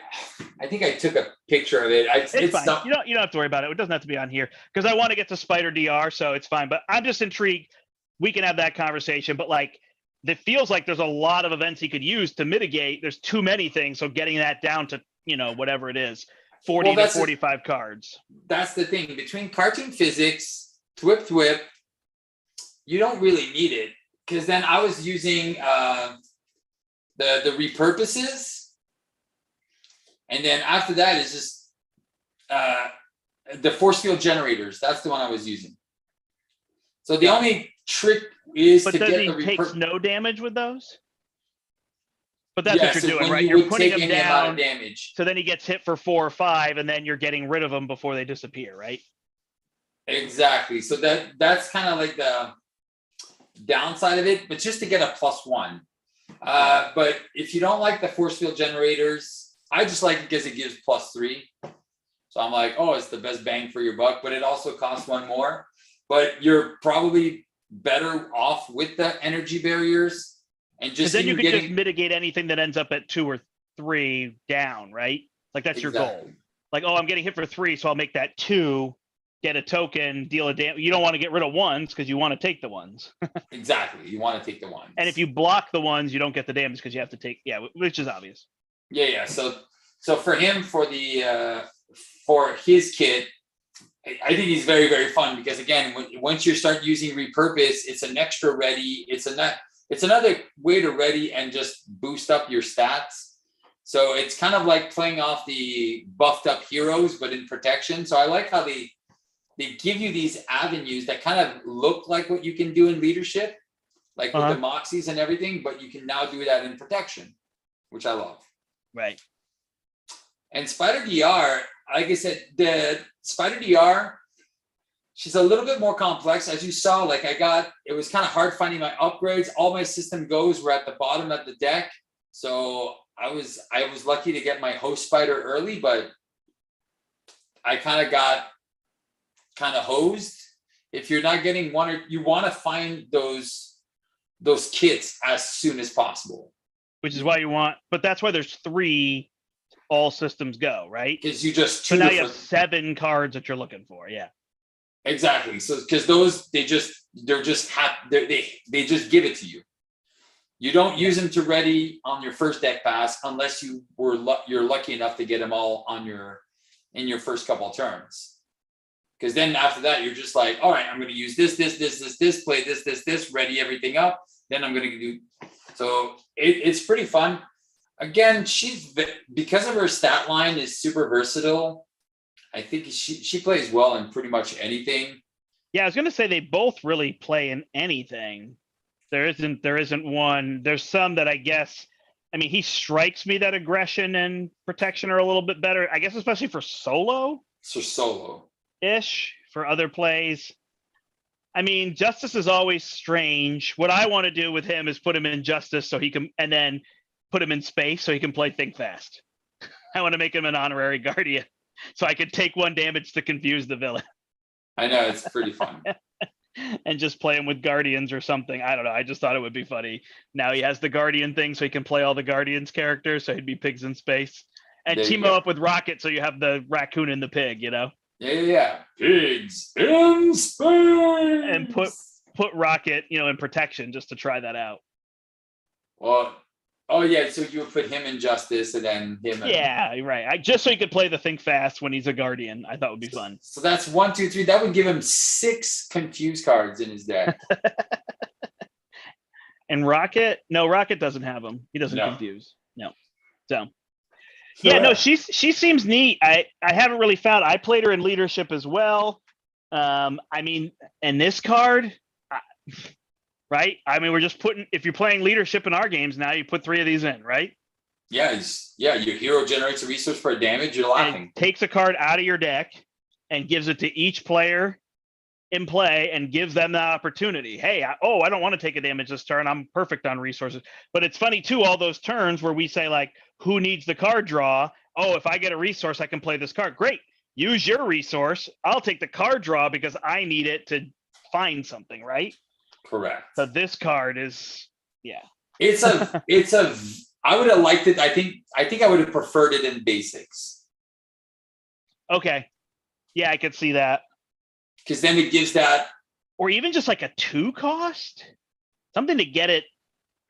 think I took a picture of it. It's fine. You don't have to worry about it. It doesn't have to be on here because I want to get to Spider DR, so it's fine. But I'm just intrigued. We can have that conversation, but like, it feels like there's a lot of events he could use to mitigate. There's too many things, so getting that down to whatever it is, 40 to 45 cards. That's the thing between cartoon physics, Thwip Thwip. You don't really need it because then I was using the repurposes. And then after that is just the force field generators. That's the one I was using. So the only trick is to get the takes no damage with those. But that's what you're doing, right? You're putting him down. Damage. So then he gets hit for 4 or 5, and then you're getting rid of them before they disappear, right? Exactly. So that's kind of like the downside of it, but just to get a +1. But if you don't like the force field generators, I just like it because it gives +3. So I'm like, oh, it's the best bang for your buck, but it also costs 1 more. But you're probably better off with the energy barriers and just then you can just mitigate anything that ends up at 2 or 3 down, right? Like that's your goal. Like, oh, I'm getting hit for 3, so I'll make that 2, get a token, deal a damage. You don't want to get rid of 1s because you want to take the 1s. Exactly. You want to take the 1s. And if you block the 1s, you don't get the damage because you have to take, which is obvious. Yeah. So for him, for his kit, I think he's very, very fun because again, once you start using repurpose, it's an extra ready. It's another way to ready and just boost up your stats. So it's kind of like playing off the buffed up heroes, but in protection. So I like how they give you these avenues that kind of look like what you can do in leadership, like with the Moxies and everything, but you can now do that in protection, which I love. Right. And Spider DR, like I said, the Spider DR, she's a little bit more complex. As you saw, like it was kind of hard finding my upgrades. All my system goes were at the bottom of the deck. So I was lucky to get my host spider early, but I kind of got hosed. If you're not getting one, or you want to find those kits as soon as possible. Which is why you want, but that's why there's 3 all systems go, right? Because you just so now you have 7 cards that you're looking for. Yeah. Exactly. So because those they just give it to you. You don't use them to ready on your first deck pass unless you're lucky enough to get them all in your first couple of turns. Because then after that, you're just like, all right, I'm going to use this, play this, ready everything up. Then I'm going to do. So it's pretty fun. Again, because of her stat line is super versatile. I think she plays well in pretty much anything. Yeah, I was going to say they both really play in anything. There isn't one. There's some that I guess. I mean, he strikes me that aggression and protection are a little bit better. I guess especially for solo. For solo. Ish for other plays. I mean, Justice is always strange. What I want to do with him is put him in Justice so he can, and then put him in space so he can play Think Fast. I want to make him an honorary guardian so I could take 1 damage to confuse the villain. I know, it's pretty fun. And just play him with Guardians or something. I don't know. I just thought it would be funny. Now he has the Guardian thing so he can play all the Guardians characters. So he'd be pigs in space. And team up with Rocket so you have the raccoon and the pig, you know? Yeah. Pigs in space. And put Rocket, in protection just to try that out. Well, oh yeah, so you would put him in Justice and then him. Yeah, right. Just so he could play the Think Fast when he's a Guardian. I thought would be fun. So that's 1, 2, 3. That would give him 6 confused cards in his deck. And Rocket? No, Rocket doesn't have them. He doesn't confuse. No. So yeah, no, she seems neat. I haven't really found. I played her in Leadership as well. I mean, and this card, right? I mean, we're just if you're playing Leadership in our games now, you put 3 of these in, right? Yeah, your hero generates a resource for a damage. You're laughing. Takes a card out of your deck and gives it to each player in play and gives them the opportunity. Hey, I don't want to take a damage this turn. I'm perfect on resources. But it's funny too, all those turns where we say like, who needs the card draw? Oh, if I get a resource, I can play this card. Great. Use your resource. I'll take the card draw because I need it to find something, right? Correct. So this card is, I would have liked it. I think I would have preferred it in basics. Okay. Yeah, I could see that. Because then it gives that. Or even just like a 2 cost? Something to get it.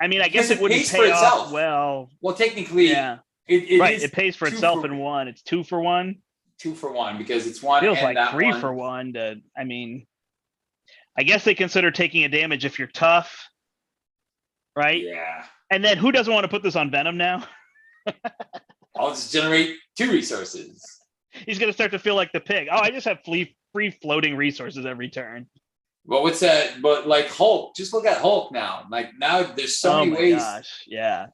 I mean, I guess it wouldn't pay for itself. Off well. Well, technically, yeah. It pays for itself in 1. It's 2 for 1. 2 for 1 because it's 1. Feels and like 3 for 1. I mean, I guess they consider taking a damage if you're tough, right? Yeah. And then who doesn't want to put this on Venom now? I'll just generate 2 resources. He's going to start to feel like the pig. Oh, I just have free floating resources every turn. Well, what's that? But like Hulk, just look at Hulk now. Like now there's so many ways. Gosh, yeah.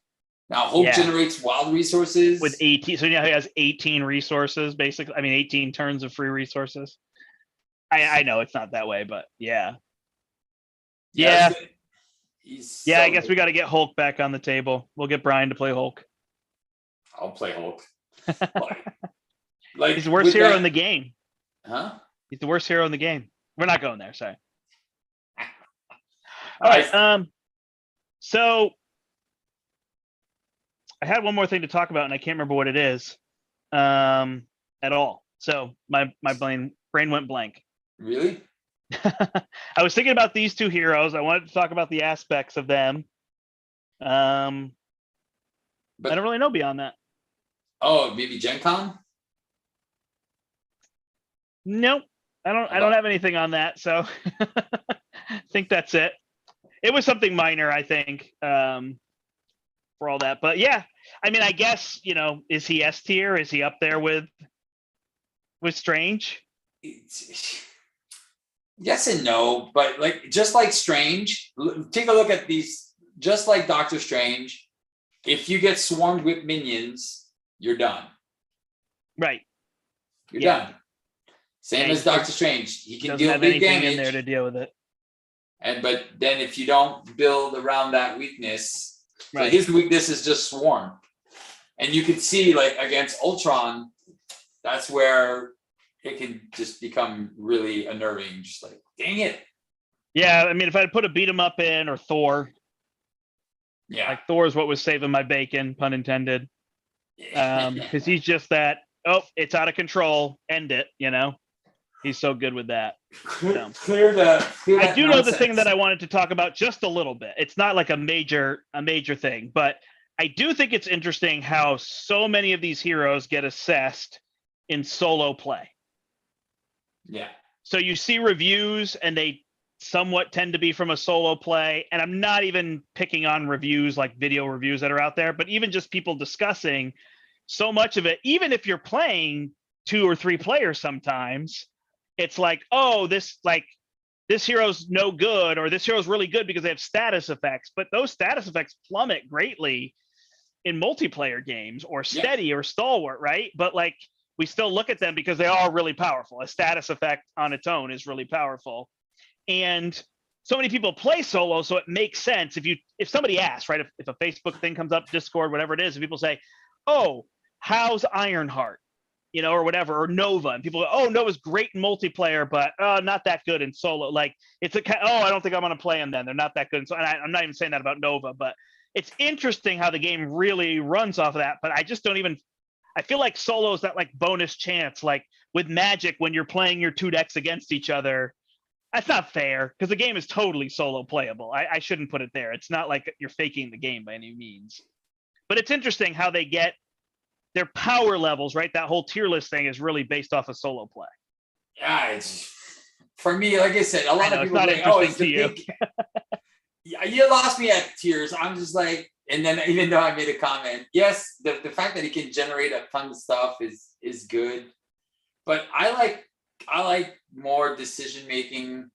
Now Hulk generates wild resources. With 18. So now he has 18 resources, basically. I mean, 18 turns of free resources. I know it's not that way, but yeah. Yeah. I guess we got to get Hulk back on the table. We'll get Brian to play Hulk. I'll play Hulk. He's the worst hero in the game. Huh? He's the worst hero in the game. We're not going there. Sorry. All right. So I had one more thing to talk about, and I can't remember what it is at all. So my brain went blank. Really? I was thinking about these 2 heroes. I wanted to talk about the aspects of them. But I don't really know beyond that. Oh, maybe Gen Con? Nope. I don't have anything on that. So I think that's it. It was something minor, I think, for all that. But yeah, I mean, I guess, is he S tier? Is he up there with Strange? Yes and no, but just like Strange, take a look at these. Just like Doctor Strange, if you get swarmed with minions, you're done. Right. You're Yeah. done. Same Yeah, as Doctor Strange. He can doesn't deal have big anything in there damage. to deal with it. But then if you don't build around that weakness, so Right. his weakness is just swarm. And you can see like against Ultron, that's where it can just become really unnerving. Just like, dang it. Yeah, I mean, if I put a beat 'em up in or Thor, Yeah. like Thor's what was saving my bacon, pun intended. Because he's just that. Oh, it's out of control. End it. You know, he's so good with that. So. Clear I do know the thing that I I wanted to talk about just a little bit. It's not like a major thing, but I do think it's interesting how so many of these heroes get assessed in solo play. Yeah. So you see reviews and they somewhat tend to be from a solo play. And I'm not even picking on reviews like video reviews that are out there, but even just people discussing so much of it, even if you're playing 2 or 3 players sometimes, it's like, oh, this hero's no good, or this hero's really good because they have status effects. But those status effects plummet greatly in multiplayer games or steady or stalwart, right? But like we still look at them because they are really powerful. A status effect on its own is really powerful. And so many people play solo, so it makes sense. If somebody asks, right, if a Facebook thing comes up, Discord, whatever it is, and people say, oh, how's Ironheart? You know, or whatever, or Nova, and people go, oh, Nova's great in multiplayer, but not that good in solo. Like it's I don't think I'm going to play them then. They're not that good. So I'm not even saying that about Nova, but it's interesting how the game really runs off of that. But I just don't even. I feel like solo is that like bonus chance, like with Magic when you're playing your 2 decks against each other. That's not fair because the game is totally solo playable. I shouldn't put it there. It's not like you're faking the game by any means. But it's interesting how they get their power levels, right? That whole tier list thing is really based off of solo play. Yeah, it's for me, like I said, a lot of people say, oh, it's the big. Yeah, you lost me at tiers. I'm just like, and then even though I made a comment, yes, the fact that it can generate a ton of stuff is good. But I like more decision making.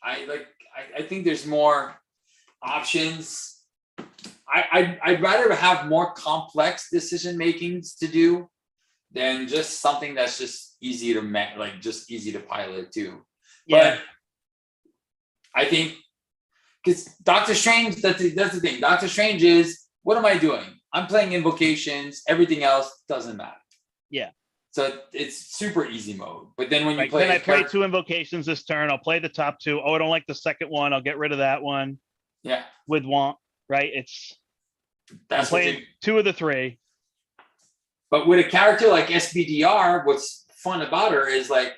I think there's more options. I'd rather have more complex decision makings to do than just something that's just easy to just easy to pilot too. Yeah. But I think because Doctor Strange, that's the thing. Doctor Strange is, what am I doing? I'm playing invocations. Everything else doesn't matter. Yeah. So it's super easy mode. But then when you play, then I play 2 invocations this turn. I'll play the top 2. Oh, I don't like the second one. I'll get rid of that one. Yeah. With want, right? That's playing 2 of the 3. But with a character like SBDR, what's fun about her is like,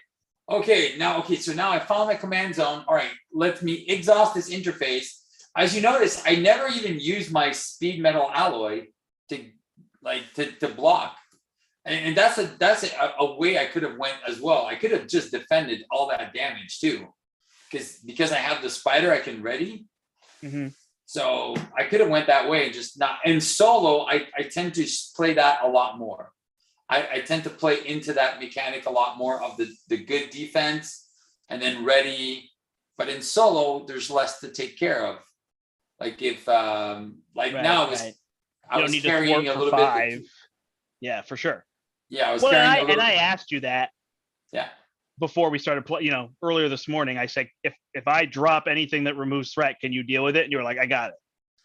so now I found my command zone. All right, let me exhaust this interface. As you notice, I never even used my speed metal alloy to block. And that's a way I could have went as well. I could have just defended all that damage too. Because I have the spider I can ready. Mm-hmm. So I could have went that way, just not. And solo, I tend to play that a lot more. I tend to play into that mechanic a lot more of the good defense and then ready. But in solo, there's less to take care of. Like if now I was carrying a little 5. bit. Yeah, for sure. Yeah, I was carrying a little. And I asked you that. Yeah. Before we started playing, earlier this morning, I said, if I drop anything that removes threat, can you deal with it? And you were like, I got it.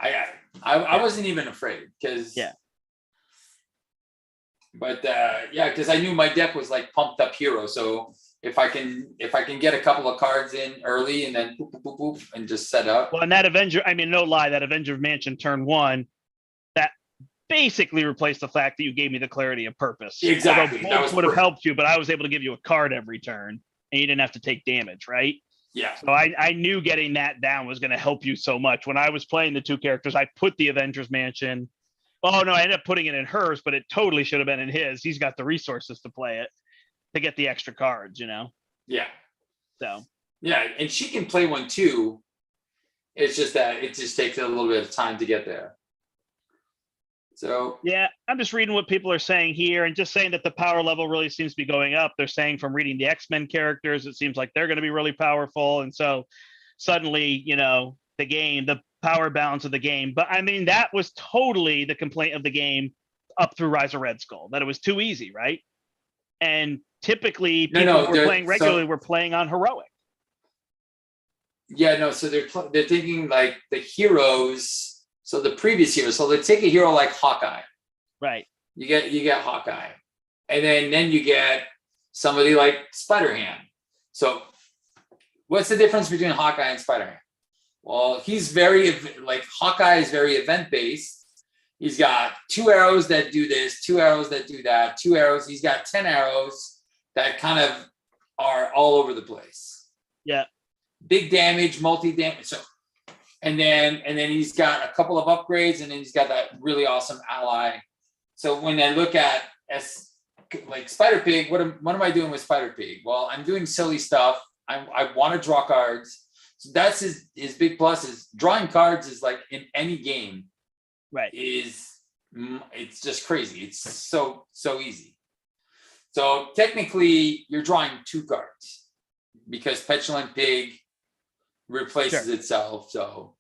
I got it. I wasn't even afraid because. Yeah. But because I knew my deck was like pumped up hero, so if I can get a couple of cards in early and then boop, boop, boop, boop, and just set up. Well, and that Avenger, I mean, no lie, that Avenger Mansion turn 1, that basically replaced the fact that you gave me the clarity of purpose. Exactly. That would have helped you, but I was able to give you a card every turn, and you didn't have to take damage, right? Yeah. So I knew getting that down was going to help you so much. When I was playing the 2 characters, I put the Avengers Mansion. Oh, no, I ended up putting it in hers, but it totally should have been in his. He's got the resources to play it, to get the extra cards, Yeah. So. Yeah, and she can play one too. It's just that it just takes a little bit of time to get there. So. Yeah, I'm just reading what people are saying here and just saying that the power level really seems to be going up. They're saying from reading the X-Men characters, it seems like they're going to be really powerful. And so suddenly, the power balance of the game. But I mean, that was totally the complaint of the game up through Rise of Red Skull, that it was too easy, right? And typically, No, people no, who are they're- playing regularly were playing on heroic. Yeah, no. So they're thinking like the heroes. So the previous heroes. So they take a hero like Hawkeye. Right. You get Hawkeye, and then you get somebody like Spider-Ham. So what's the difference between Hawkeye and Spider-Ham? Well, he's very like Hawkeye is very event based. He's got 2 arrows that do this, 2 arrows that do that, 2 arrows. He's got 10 arrows that kind of are all over the place. Yeah. Big damage, multi damage. So, and then he's got a couple of upgrades, and then he's got that really awesome ally. So when I look at like Spider Pig, what am I doing with Spider Pig? Well, I'm doing silly stuff. I want to draw cards. So that's his big plus is drawing cards is like in any game. Right. It's just crazy. It's so easy. So technically you're drawing 2 cards because Petulant Pig replaces itself. So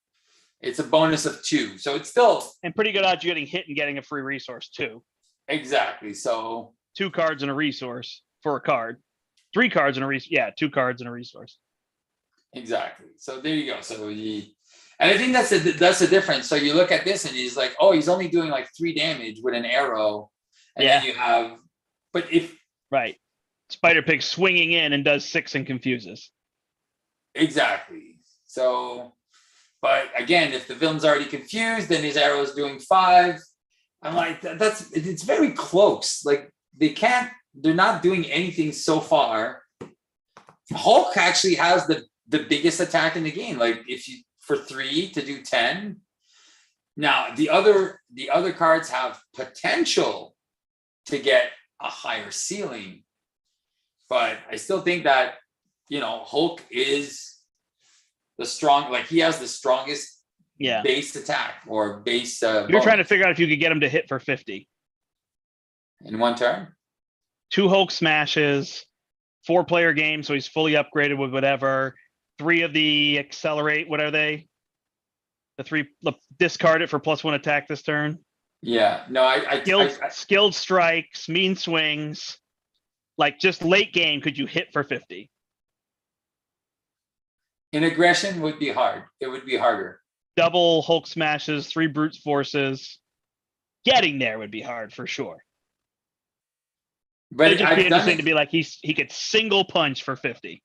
it's a bonus of 2. So it's still and pretty good odds you're getting hit and getting a free resource too. Exactly. So 2 cards and a resource for a card. 3 cards and a resource. Yeah, 2 cards and a resource. Exactly. So there you go. So and I think that's the difference. So you look at this and he's like, oh, he's only doing like 3 damage with an arrow. And then you have, but if. Right. Spider Pig swinging in and does 6 and confuses. Exactly. So, but again, if the villain's already confused, then his arrow is doing 5. I'm like, it's very close. Like they're not doing anything so far. Hulk actually has the biggest attack in the game. Like if you for 3 to do 10. Now the other cards have potential to get a higher ceiling, but I still think that Hulk is the strong. Like he has the strongest base attack or base. You're trying to figure out if you could get him to hit for 50 in one turn. 2 Hulk smashes, 4-player game, so he's fully upgraded with whatever. 3 of the accelerate. What are they? The 3 discard it for +1 attack this turn. Yeah, no, skilled strikes, mean swings. Like just late game, could you hit for 50? In aggression would be hard. It would be harder. Double Hulk smashes, 3 brute forces. Getting there would be hard for sure. But it'd just be interesting to be like he could single punch for 50.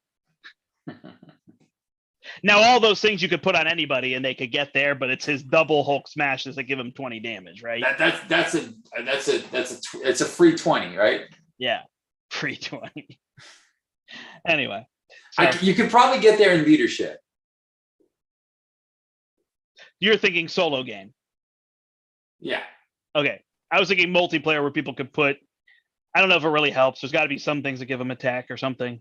Now all those things you could put on anybody and they could get there, but it's his double Hulk smashes that give him 20 damage, right? That's a free 20, right? Yeah, free 20. Anyway, so you could probably get there in leadership. You're thinking solo game. Yeah. Okay, I was thinking multiplayer where people could put. I don't know if it really helps. There's got to be some things that give them attack or something.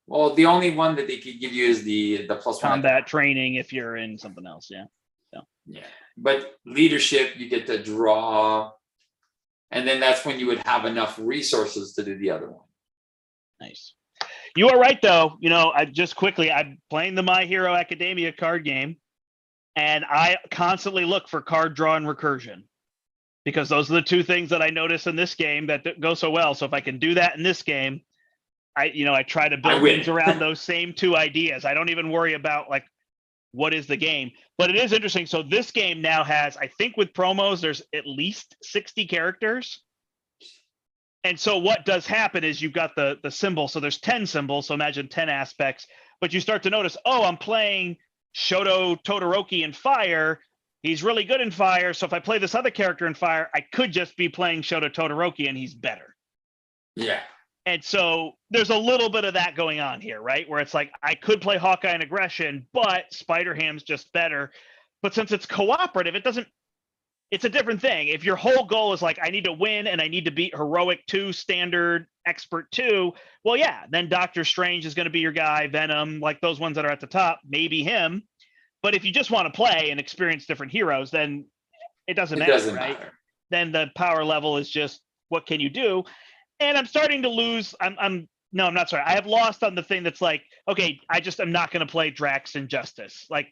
Well, the only one that they could give you is the +1 combat training if you're in something else. Yeah. So. Yeah. But leadership, you get to draw. And then that's when you would have enough resources to do the other one. Nice. You are right, though. I'm playing the My Hero Academia card game, and I constantly look for card draw and recursion because those are the 2 things that I notice in this game that go so well. So if I can do that in this game, I try to build things around those same 2 ideas. I don't even worry about like what is the game, but it is interesting. So this game now has, I think with promos, there's at least 60 characters. And so what does happen is you've got the symbol. So there's 10 symbols. So imagine 10 aspects, but you start to notice, oh, I'm playing Shoto Todoroki in fire. He's really good in fire. So if I play this other character in fire, I could just be playing Shoto Todoroki and he's better. Yeah. And so there's a little bit of that going on here, right? Where it's like, I could play Hawkeye in aggression, but Spider-Ham's just better. But since it's cooperative, it's a different thing. If your whole goal is like, I need to win and I need to beat Heroic 2, Standard, Expert 2, well, yeah, then Doctor Strange is going to be your guy, Venom, like those ones that are at the top, maybe him. But if you just want to play and experience different heroes, then it doesn't matter. Then the power level is just, what can you do? And I'm starting to lose. I'm not sorry. I have lost on the thing that's like, okay, I'm not going to play Drax Injustice. Like,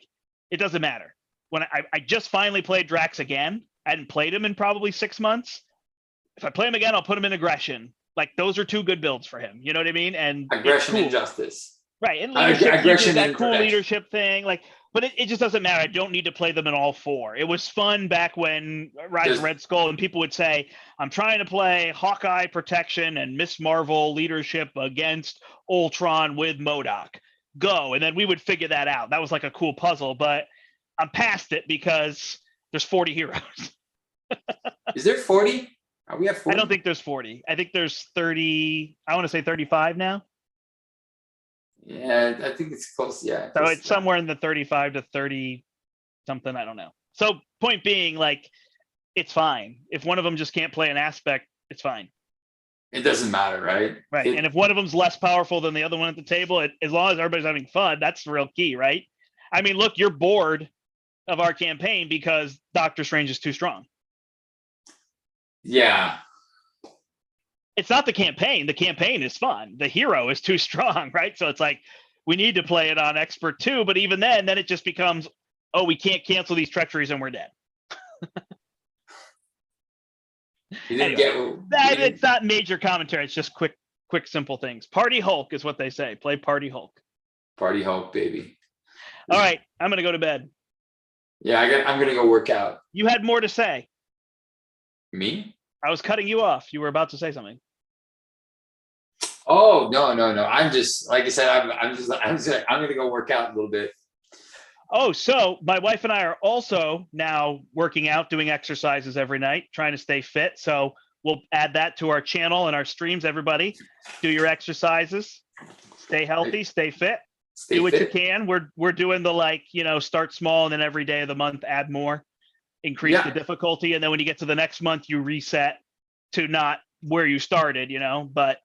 it doesn't matter. When I just finally played Drax again, I hadn't played him in probably 6 months. If I play him again, I'll put him in aggression. Like those are two good builds for him. You know what I mean? And it's Aggression cool. and justice. Right. And leadership, he Aggression did that and cool protection. leadership thing. Like, but it just doesn't matter. I don't need to play them in all four. It was fun back when Rise of Red Skull and people would say, I'm trying to play Hawkeye protection and Miss Marvel leadership against Ultron with MODOK. Go. And then we would figure that out. That was like a cool puzzle, but I'm past it because there's 40 heroes. Is there 40? Are we at 40? I don't think there's 40. I think there's 30. I want to say 35 now. Yeah, I think it's close. Yeah. So it's somewhere in the 35 to 30 something. I don't know. So point being, like, it's fine. If one of them just can't play an aspect, it's fine. It doesn't matter, right? Right. And if one of them's less powerful than the other one at the table, as long as everybody's having fun, that's the real key, right? I mean, look, you're bored of our campaign because Doctor Strange is too strong. Yeah. It's not the campaign. The campaign is fun. The hero is too strong, right? So it's like, we need to play it on expert too, but even then it just becomes, oh, we can't cancel these treacheries and we're dead. It's not major commentary. It's just quick, simple things. Party Hulk is what they say. Play Party Hulk. Party Hulk, baby. All right, I'm gonna go to bed. Yeah, I'm gonna go work out. You had more to say. Me? I was cutting you off. You were about to say something. Oh, no. I'm just, like I said, I'm gonna go work out a little bit. Oh, so my wife and I are also now working out, doing exercises every night, trying to stay fit. So we'll add that to our channel and our streams. Everybody, do your exercises, stay healthy, stay fit, do what you can. We're doing the start small and then every day of the month add more, increase the difficulty, and then when you get to the next month, you reset to not where you started. But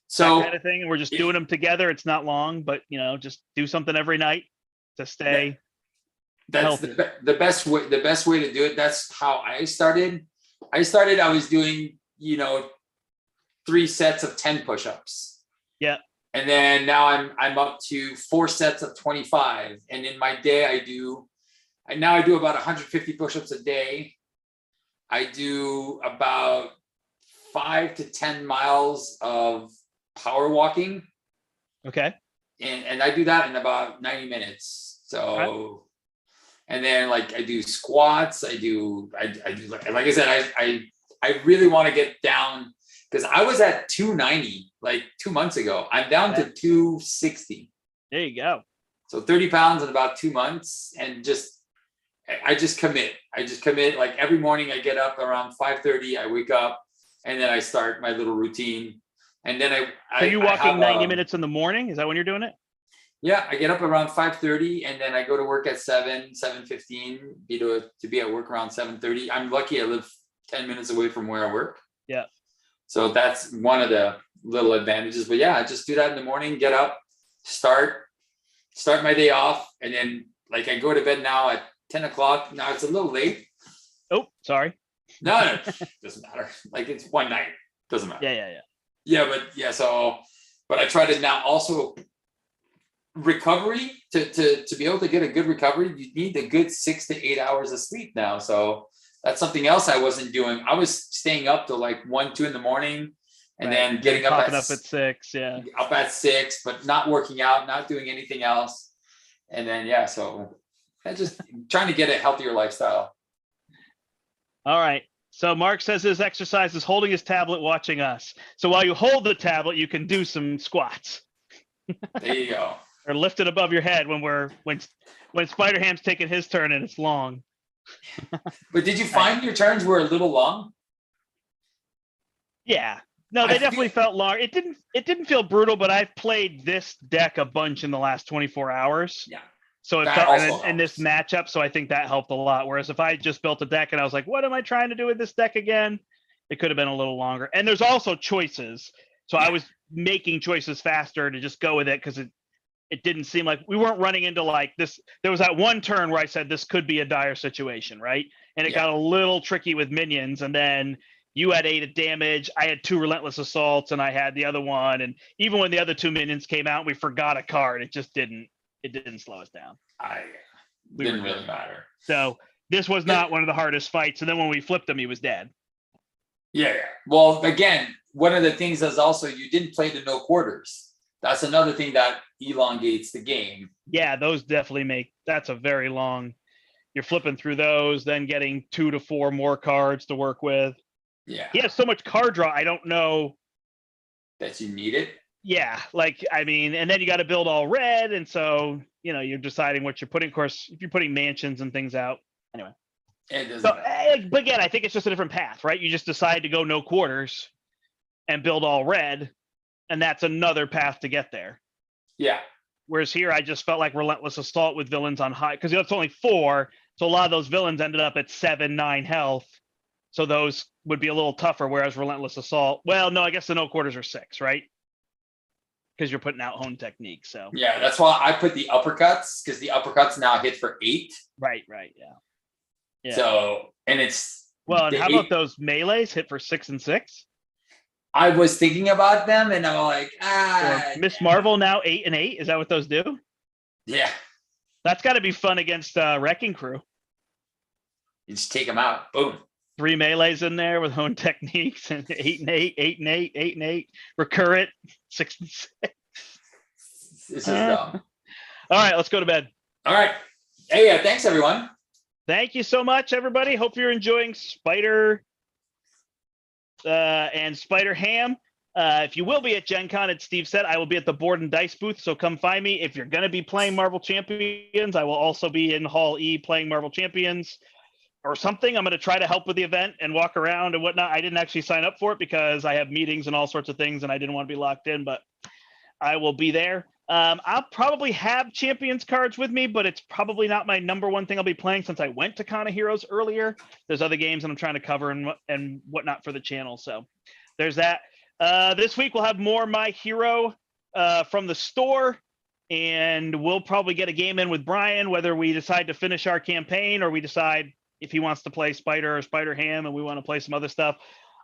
so that kind of thing. And we're just doing them together. It's not long, but just do something every night to stay healthy. The best way to do it. That's how I started. I was doing 3 sets of 10 push-ups. Yeah. And then now I'm up to 4 sets of 25. And in my day I do about 150 push-ups a day. I do about 5 to 10 miles of power walking. Okay. And I do that in about 90 minutes. So, and then I do squats. I do like I said, I really want to get down because I was at 290 like 2 months ago. I'm down to 260. There you go. So 30 pounds in about 2 months, and I just commit. Like every morning I get up around 5:30. I wake up and then I start my little routine. And then So you walking 90 minutes in the morning? Is that when you're doing it? Yeah, I get up around 5:30 and then I go to work at 7:15, to be at work around 7:30. I'm lucky I live 10 minutes away from where I work. Yeah. So that's one of the little advantages. But yeah, I just do that in the morning, get up, start my day off. And then I go to bed now at 10 o'clock. Now it's a little late. Oh, sorry. No, doesn't matter. It's one night. Doesn't matter. Yeah. But I try to now also recovery to be able to get a good recovery. You need a good 6 to 8 hours of sleep now. So that's something else I wasn't doing. I was staying up to 1, 2 in the morning and then getting up at 6. Yeah. Up at 6, but not working out, not doing anything else. And then, so I just trying to get a healthier lifestyle. All right. So Mark says his exercise is holding his tablet, watching us. So while you hold the tablet, you can do some squats. There you go. Or lift it above your head when Spider-Ham's taking his turn and it's long. But did you find your turns were a little long? Yeah. No, they definitely felt long. It didn't feel brutal, but I've played this deck a bunch in the last 24 hours. Yeah. So it felt in this matchup, so I think that helped a lot. Whereas if I just built a deck and I was like, what am I trying to do with this deck again? It could have been a little longer. And there's also choices. So I was making choices faster to just go with it because it didn't seem like we weren't running into this. There was that one turn where I said this could be a dire situation, right? And it got a little tricky with minions. And then you had 8 of damage. I had 2 relentless assaults and I had the other one. And even when the other 2 minions came out, we forgot a card. It just didn't slow us down. Didn't really matter. So this was not one of the hardest fights. And then when we flipped him, he was dead. Yeah. Well, again, one of the things is also you didn't play the no quarters. That's another thing that elongates the game. Yeah, those definitely that's a very long. You're flipping through those, then getting 2 to 4 more cards to work with. Yeah. He has so much card draw. I don't know that you need it. Yeah, like I mean, and then you got to build all red, and so you're deciding what you're putting. Of course, if you're putting mansions and things out, anyway. It doesn't. So, but again, I think it's just a different path, right? You just decide to go no quarters and build all red, and that's another path to get there. Yeah. Whereas here, I just felt like relentless assault with villains on high because it's only 4, so a lot of those villains ended up at 7, 9 health. So those would be a little tougher. Whereas relentless assault, well, no, I guess the no quarters are 6, right? Because you're putting out hone techniques. So yeah, that's why I put the uppercuts, because the uppercuts now hit for 8. Right, yeah. So, and it's well, and how about those melees hit for 6 and 6? I was thinking about them, and I'm like, Miss Marvel now 8 and 8. Is that what those do? Yeah, that's got to be fun against Wrecking Crew. You just take them out, boom. 3 melees in there with hone techniques, and 8 and 8, 8 and 8, 8 and 8, recurrent 6 and 6. This is dumb. All right, let's go to bed. All right. Hey, thanks everyone. Thank you so much, everybody. Hope you're enjoying Spider and Spider Ham. If you will be at Gen Con, as Steve said, I will be at the Board and Dice booth, so come find me. If you're going to be playing Marvel Champions, I will also be in Hall E playing Marvel Champions or something. I'm going to try to help with the event and walk around and whatnot. I didn't actually sign up for it because I have meetings and all sorts of things, and I didn't want to be locked in, but I will be there. I'll probably have Champions cards with me, but it's probably not my number one thing I'll be playing since I went to Con of Heroes earlier. There's other games that I'm trying to cover and whatnot for the channel. So there's that. This week we'll have more My Hero from the store, and we'll probably get a game in with Brian, whether we decide to finish our campaign or we decide if he wants to play Spider or Spider Ham and we want to play some other stuff.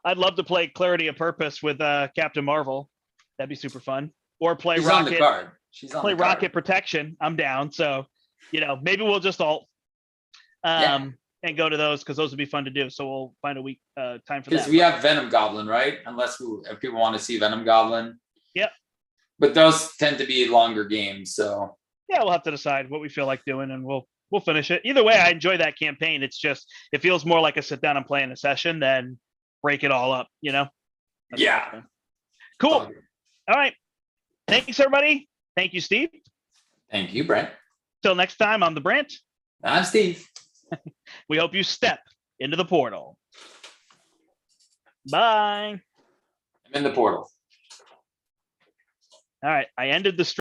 I'd love to play Clarity of Purpose with Captain Marvel. That'd be super fun. Or play She's Rocket. On the card. She's on play the card. Rocket Protection. I'm down. So, maybe we'll just alt and go to those because those would be fun to do. So we'll find a week time for that. Because we have Venom Goblin, right? If people want to see Venom Goblin. Yep. But those tend to be longer games, so yeah, we'll have to decide what we feel like doing, and we'll finish it. Either way, I enjoy that campaign. It's just it feels more like a sit down and play in a session than break it all up. That's yeah. Cool. All right. Thanks, everybody. Thank you, Steve. Thank you, Brent. Till next time, I'm the Brandt. I'm Steve. We hope you step into the portal. Bye. I'm in the portal. All right. I ended the stream.